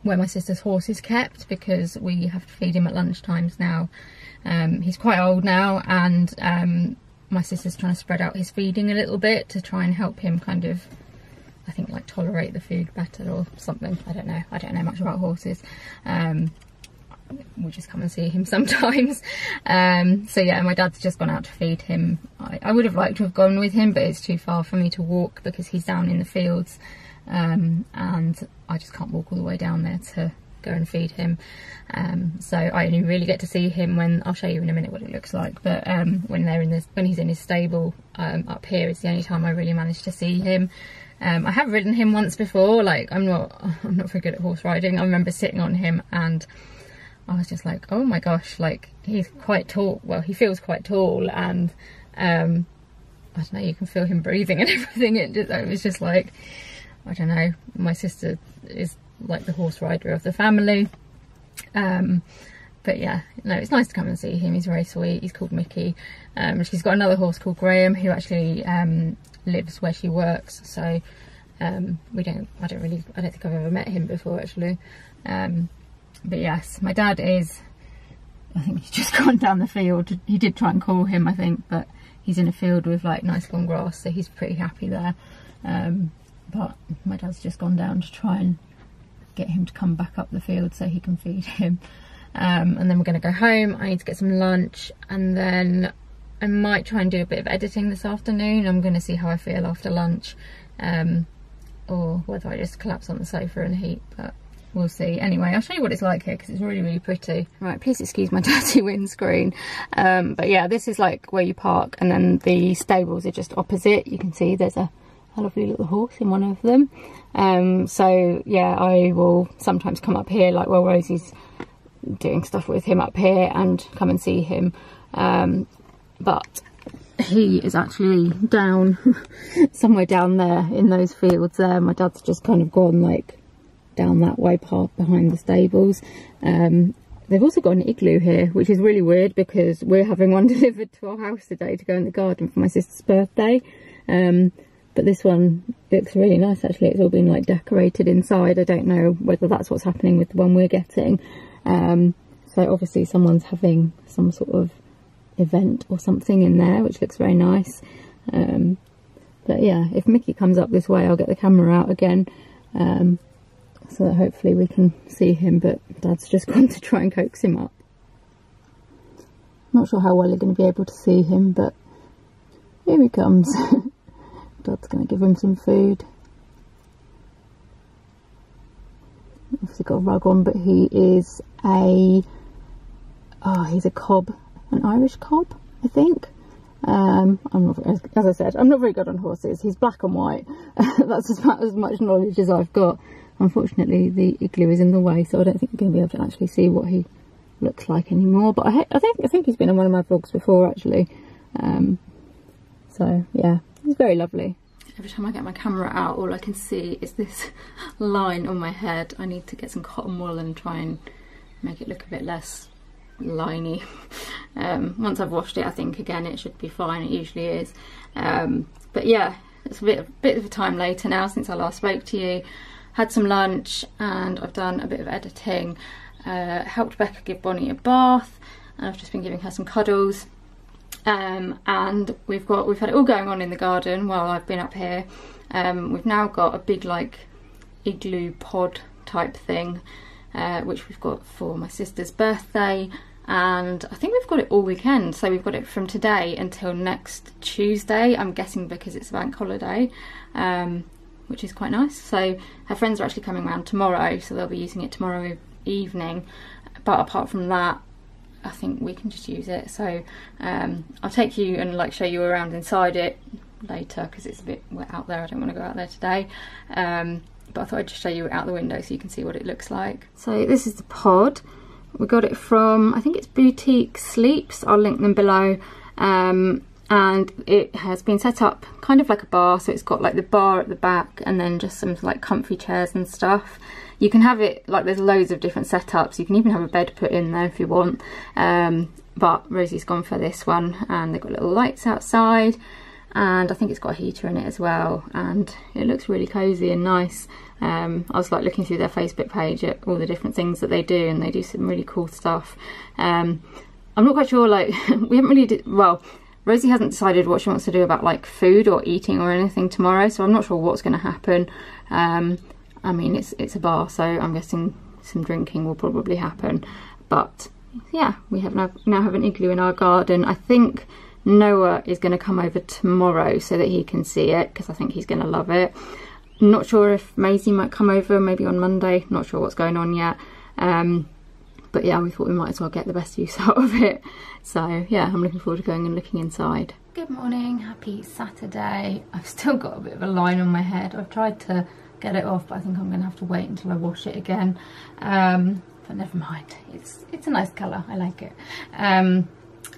where my sister's horse is kept, because we have to feed him at lunchtimes now. He's quite old now, and my sister's trying to spread out his feeding a little bit to try and help him kind of, I think, like tolerate the food better or something. I don't know much about horses. We just come and see him sometimes. So yeah, my dad's just gone out to feed him. I would have liked to have gone with him, but it's too far for me to walk because he's down in the fields, and I just can't walk all the way down there to go and feed him. So I only really get to see him when, I'll show you in a minute what it looks like, but when he's in his stable up here is the only time I really manage to see him. I have ridden him once before. Like, I'm not very good at horse riding. I remember sitting on him and I was just like, oh my gosh, like, he's quite tall. Well, he feels quite tall, and I don't know, you can feel him breathing and everything. It was just like, I don't know, my sister is like the horse rider of the family. But yeah, no, it's nice to come and see him. He's very sweet. He's called Mickey. She's got another horse called Graham, who actually lives where she works. So I don't think I've ever met him before, actually. But yes, my dad is, I think he's just gone down the field. He did try and call him, I think, but he's in a field with like nice long grass, so he's pretty happy there. But my dad's just gone down to try and get him to come back up the field so he can feed him. And then we're going to go home. I need to get some lunch, and then I might try and do a bit of editing this afternoon. I'm going to see how I feel after lunch, or whether I just collapse on the sofa and heat, but we'll see. Anyway, I'll show you what it's like here because it's really, really pretty. Right, please excuse my dirty windscreen. But yeah, this is like where you park, and then the stables are just opposite. You can see there's a lovely little horse in one of them. So yeah, I will sometimes come up here, like while Rosie's doing stuff with him up here, and come and see him. But he is actually down somewhere down there in those fields there. My dad's just kind of gone like down that way, part behind the stables. They've also got an igloo here, which is really weird because we're having one delivered to our house today to go in the garden for my sister's birthday. But this one looks really nice, actually. It's all been like decorated inside. I don't know whether that's what's happening with the one we're getting. So obviously someone's having some sort of event or something in there, which looks very nice. But yeah, if Mickey comes up this way, I'll get the camera out again, so that hopefully we can see him. But Dad's just gone to try and coax him up. Not sure how well you're going to be able to see him, but here he comes. Dad's going to give him some food. obviously got a rug on, but he is he's a cob, an Irish cob, I think. I'm not, as I said, I'm not very good on horses. He's black and white. That's about as much knowledge as I've got. Unfortunately, the Igloo is in the way, so I don't think you're going to be able to actually see what he looks like anymore. But I think he's been in one of my vlogs before, actually. So yeah, he's very lovely. Every time I get my camera out, all I can see is this line on my head. I need to get some cotton wool and try and make it look a bit less liney. Once I've washed it, I think again it should be fine. It usually is. But yeah, it's a bit of a time later now since I last spoke to you. Had some lunch and I've done a bit of editing. Helped Becca give Bonnie a bath, and I've just been giving her some cuddles. And we've had it all going on in the garden while I've been up here. We've now got a big like igloo pod type thing, which we've got for my sister's birthday, and I think we've got it all weekend. So we've got it from today until next Tuesday, I'm guessing, because it's a bank holiday, which is quite nice. So her friends are actually coming around tomorrow, so they'll be using it tomorrow evening. But apart from that, I think we can just use it. So I'll take you and like show you around inside it later, because it's a bit wet out there. I don't want to go out there today. But I thought I'd just show you out the window so you can see what it looks like. So this is the pod. We got it from, I think it's Boutique Sleeps. I'll link them below. And it has been set up kind of like a bar, so it's got like the bar at the back and then just some like comfy chairs and stuff. You can have it like, there's loads of different setups. You can even have a bed put in there if you want. But Rosie's gone for this one, and they've got little lights outside, and I think it's got a heater in it as well, and it looks really cozy and nice. I was like looking through their Facebook page at all the different things that they do, and they do some really cool stuff. I'm not quite sure, like we haven't really well, Rosie hasn't decided what she wants to do about like food or eating or anything tomorrow, so I'm not sure what's going to happen. I mean, it's a bar, so I'm guessing some drinking will probably happen. But yeah, we have now have an igloo in our garden. I think Noah is going to come over tomorrow so that he can see it, because I think he's going to love it. Not sure if Maisie might come over, maybe on Monday. Not sure what's going on yet. But yeah, we thought we might as well get the best use out of it. So yeah, I'm looking forward to going and looking inside. Good morning, happy Saturday. I've still got a bit of a line on my head. I've tried to get it off, but I think I'm going to have to wait until I wash it again. But never mind, it's a nice colour, I like it.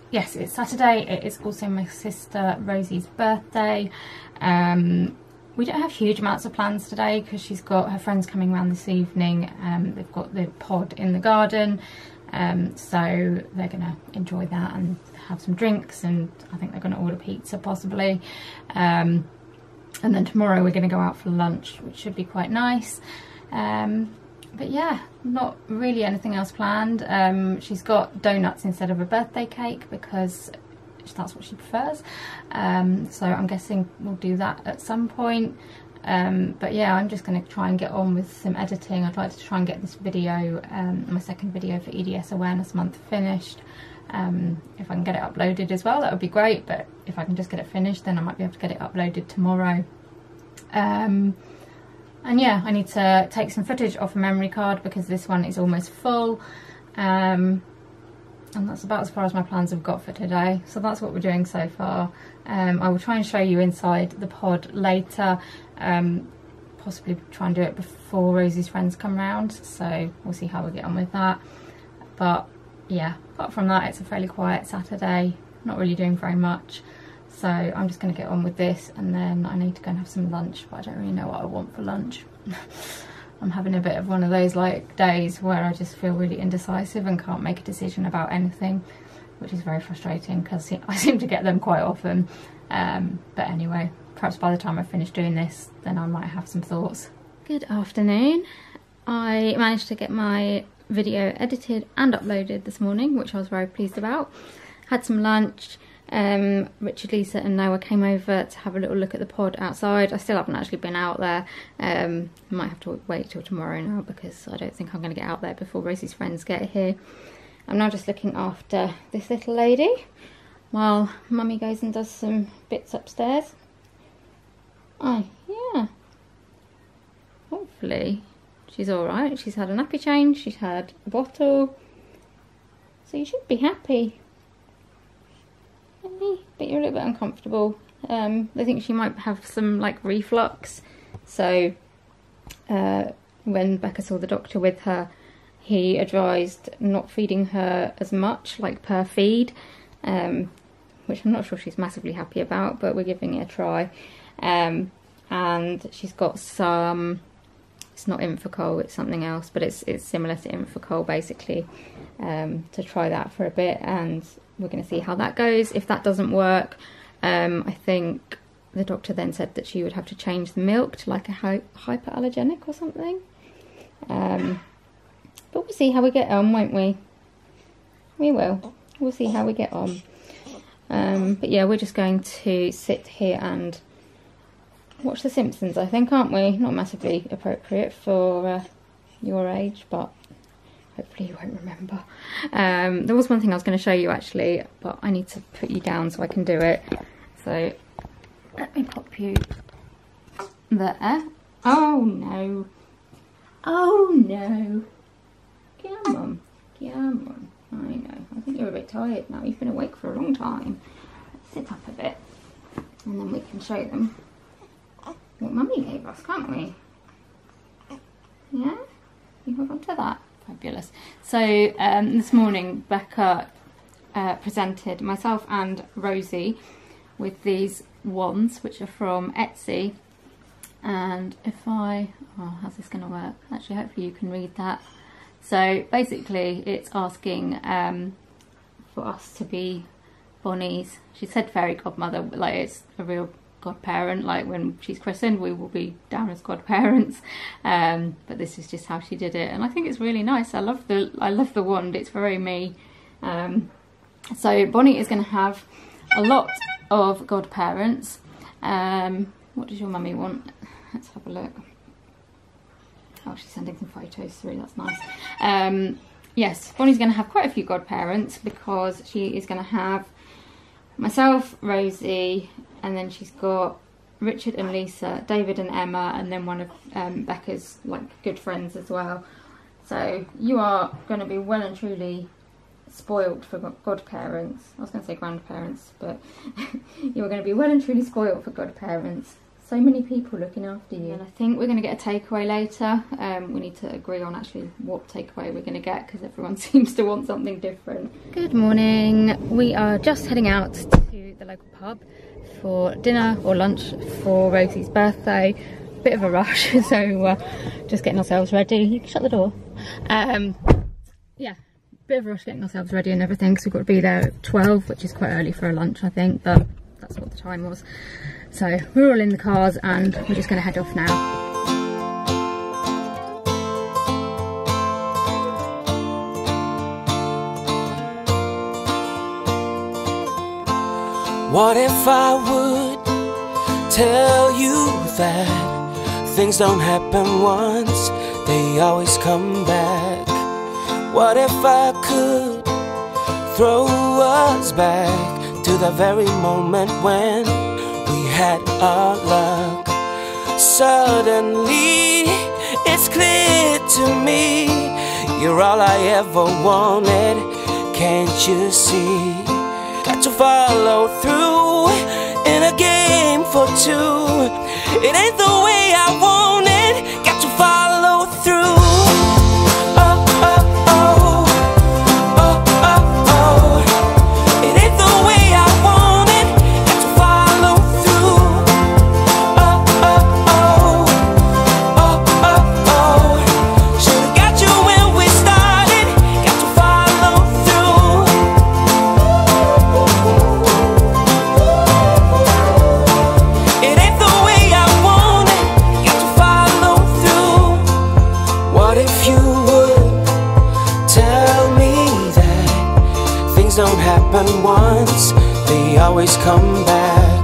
Yes, it's Saturday. It is also my sister Rosie's birthday. We don't have huge amounts of plans today because she's got her friends coming around this evening. They've got the pod in the garden, so they're going to enjoy that and have some drinks, and I think they're going to order pizza possibly. And then tomorrow we're going to go out for lunch, which should be quite nice. But yeah, not really anything else planned. She's got donuts instead of a birthday cake because that's what she prefers. So I'm guessing we'll do that at some point. But yeah, I'm just going to try and get on with some editing. I'd like to try and get this video, my second video for EDS Awareness Month, finished. If I can get it uploaded as well, that would be great, but if I can just get it finished, then I might be able to get it uploaded tomorrow. And yeah, I need to take some footage off a memory card because this one is almost full. And that's about as far as my plans have got for today. So that's what we're doing so far. I will try and show you inside the pod later. Possibly try and do it before Rosie's friends come round. So we'll see how we get on with that. But yeah, apart from that, it's a fairly quiet Saturday. Not really doing very much. So I'm just going to get on with this, and then I need to go and have some lunch. But I don't really know what I want for lunch. I'm having a bit of one of those like days where I just feel really indecisive and can't make a decision about anything, which is very frustrating because I seem to get them quite often. But anyway, perhaps by the time I finish doing this, then I might have some thoughts. Good afternoon. I managed to get my video edited and uploaded this morning, which I was very pleased about. Had some lunch. Richard, Lisa and Noah came over to have a little look at the pod outside. I still haven't actually been out there. I might have to wait till tomorrow now because I don't think I'm going to get out there before Rosie's friends get here. I'm now just looking after this little lady while Mummy goes and does some bits upstairs. Oh yeah, hopefully she's all right. She's had a nappy change, she's had a bottle, so you should be happy. But you're a little bit uncomfortable. They think she might have some like reflux, so when Becca saw the doctor with her, he advised not feeding her as much, like per feed, which I'm not sure she's massively happy about, but we're giving it a try. And she's got some, it's not Infocol, it's something else, but it's similar to Infocol basically, to try that for a bit, and we're going to see how that goes. If that doesn't work, I think the doctor then said that she would have to change the milk to like a hyperallergenic or something. But we'll see how we get on, won't we? We will. We'll see how we get on. But yeah, we're just going to sit here and watch The Simpsons, I think, aren't we? Not massively appropriate for your age, but hopefully you won't remember. There was one thing I was going to show you actually, but I need to put you down so I can do it. So let me pop you there. Oh no. Oh no. Come on. Come on. I know. I think you're a bit tired now. You've been awake for a long time. Let's sit up a bit and then we can show them what Mummy gave us, can't we? Yeah? You hold on to that. Fabulous. So this morning Becca presented myself and Rosie with these wands, which are from Etsy. And if how's this going to work? Actually, hopefully you can read that. So basically it's asking for us to be Bonnie's, she said fairy godmother, like it's a real godparent, like when she's christened we will be down as godparents, but this is just how she did it, and I think it's really nice. I love the wand, it's very me. So Bonnie is going to have a lot of godparents. What does your mummy want? Let's have a look. Oh, she's sending some photos through, that's nice. Yes, Bonnie's going to have quite a few godparents because she is going to have myself, Rosie, and then she's got Richard and Lisa, David and Emma, and then one of Becca's like good friends as well. So you are going to be well and truly spoilt for godparents. I was going to say grandparents, but you are going to be well and truly spoilt for godparents. So many people looking after you. And I think we're going to get a takeaway later. We need to agree on actually what takeaway we're going to get because everyone seems to want something different. Good morning. We are just heading out to the local pub for dinner or lunch for Rosie's birthday. Bit of a rush, so just getting ourselves ready. You can shut the door. Yeah, bit of a rush getting ourselves ready and everything because we've got to be there at 12, which is quite early for a lunch I think, but that's what the time was. So we're all in the cars and we're just going to head off now. What if I would tell you that things don't happen once, they always come back? What if I could throw us back to the very moment when we had our luck? Suddenly it's clear to me you're all I ever wanted, can't you see? Got to follow through in a game for two. It ain't the way I want it, got to follow through. Oh, oh, oh, oh, oh, oh. It ain't the way I want it, got to follow through. Oh, oh, oh, oh, oh, oh. Should've got you when we started, got to follow through. It ain't the way I want it, got to follow through. What if you would tell me that things don't happen once, they always come back?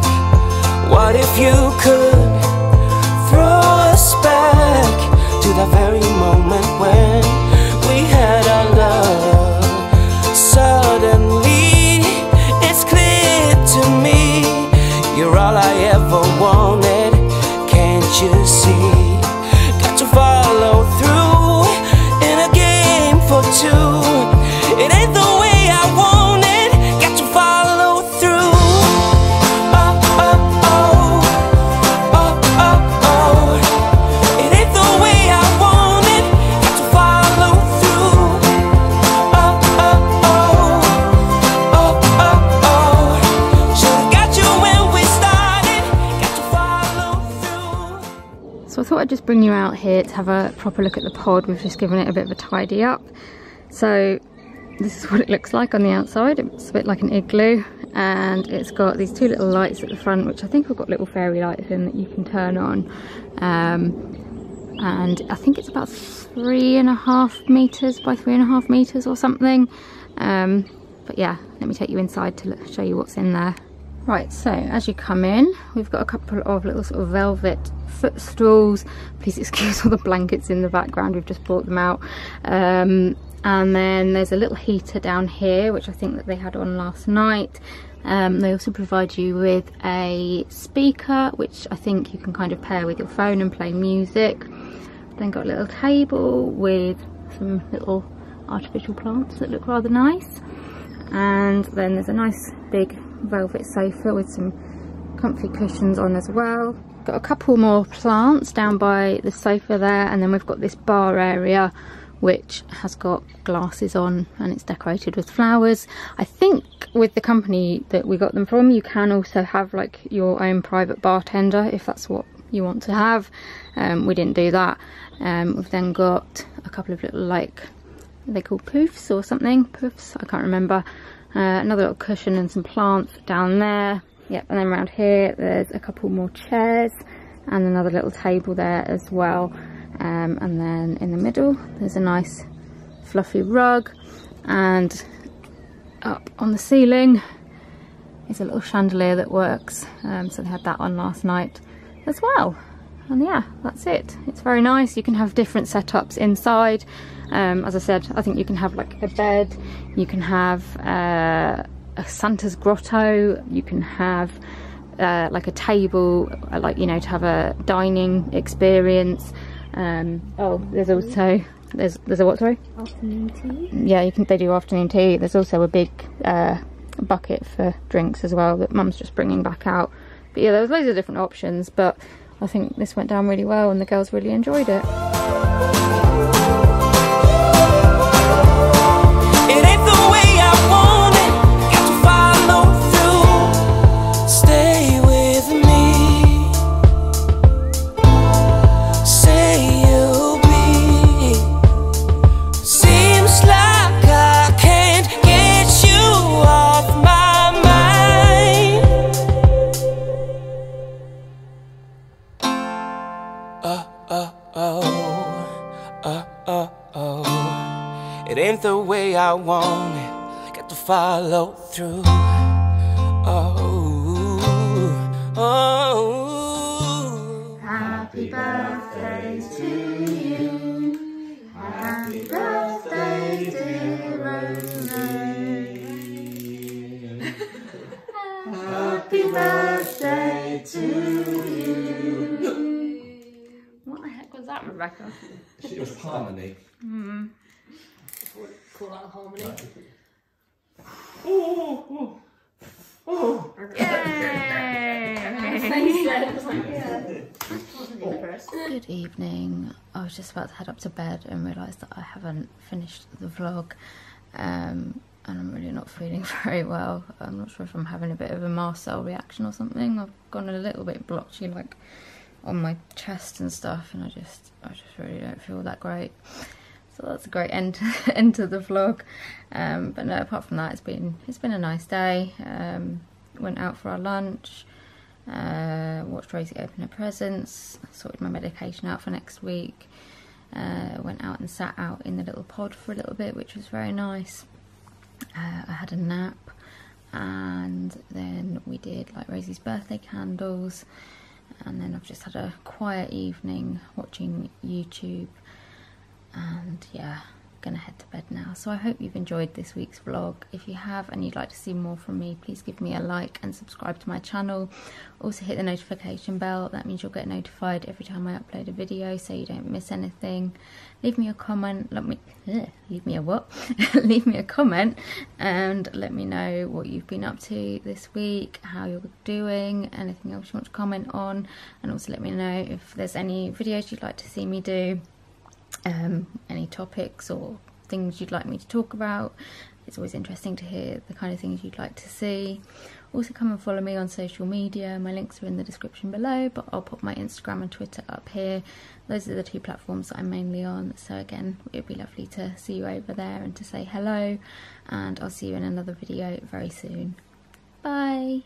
What if you could throw us back to the very moment when we had our love? Suddenly it's clear to me you're all I ever wanted, can't you see? Got to follow through. thought I'd just bring you out here to have a proper look at the pod. We've just given it a bit of a tidy up. So this is what it looks like on the outside. It's a bit like an igloo, and it's got these two little lights at the front, which I think have got little fairy lights in that you can turn on. And I think it's about 3.5 meters by 3.5 meters or something. But yeah, let me take you inside to show you what's in there. Right, so as you come in, we've got a couple of little sort of velvet footstools. Please excuse all the blankets in the background, we've just brought them out. And then there's a little heater down here, which I think that they had on last night. They also provide you with a speaker, which I think you can kind of pair with your phone and play music. Then got a little table with some little artificial plants that look rather nice. And then there's a nice big velvet sofa with some comfy cushions on as well. Got a couple more plants down by the sofa there, and then we've got this bar area which has got glasses on and it's decorated with flowers. I think with the company that we got them from, you can also have like your own private bartender if that's what you want to have. We didn't do that. We've then got a couple of little, like, are they called poofs or something? Poofs, I can't remember. Another little cushion and some plants down there. Yep, and then around here there's a couple more chairs and another little table there as well. And then in the middle there's a nice fluffy rug, and up on the ceiling is a little chandelier that works. So they had that on last night as well. And yeah, that's it. It's very nice. You can have different setups inside. As I said, I think you can have like a bed, you can have a Santa's grotto, you can have like a table, like, you know, to have a dining experience. Oh, there's also there's a what, sorry? Afternoon tea. Yeah, they do afternoon tea. There's also a big bucket for drinks as well that Mum's just bringing back out. But yeah, there was loads of different options, but I think this went down really well and the girls really enjoyed it. It ain't the way I want it, got to follow through. Stay with me, say you'll be. Seems like I can't get you off my mind. It ain't the way I want it, got to follow through. Happy birthday to you. Happy birthday, dear Rosemary. Happy birthday to you. What the heck was that, Rebecca? It was harmony. Call that a harmony. Good evening. I was just about to head up to bed and realised that I haven't finished the vlog, and I'm really not feeling very well. I'm not sure if I'm having a bit of a mast cell reaction or something. I've gone a little bit blotchy, like on my chest and stuff, and I just really don't feel that great. So that's a great end to the vlog. But no, apart from that, it's been a nice day. Went out for our lunch, watched Rosie open her presents, sorted my medication out for next week, went out and sat out in the little pod for a little bit, which was very nice. I had a nap, and then we did like Rosie's birthday candles, and then I've just had a quiet evening watching YouTube. And yeah, gonna head to bed now. So I hope you've enjoyed this week's vlog. If you have and you'd like to see more from me, please give me a like and subscribe to my channel. Also hit the notification bell, that means you'll get notified every time I upload a video so you don't miss anything. Leave me a comment, leave me a comment and let me know what you've been up to this week, how you're doing, anything else you want to comment on, and also let me know if there's any videos you'd like to see me do. Any topics or things you'd like me to talk about. it's always interesting to hear the kind of things you'd like to see. Also come and follow me on social media. My links are in the description below, but I'll put my Instagram and Twitter up here. Those are the two platforms that I'm mainly on. So again, it'd be lovely to see you over there and to say hello, and I'll see you in another video very soon. Bye!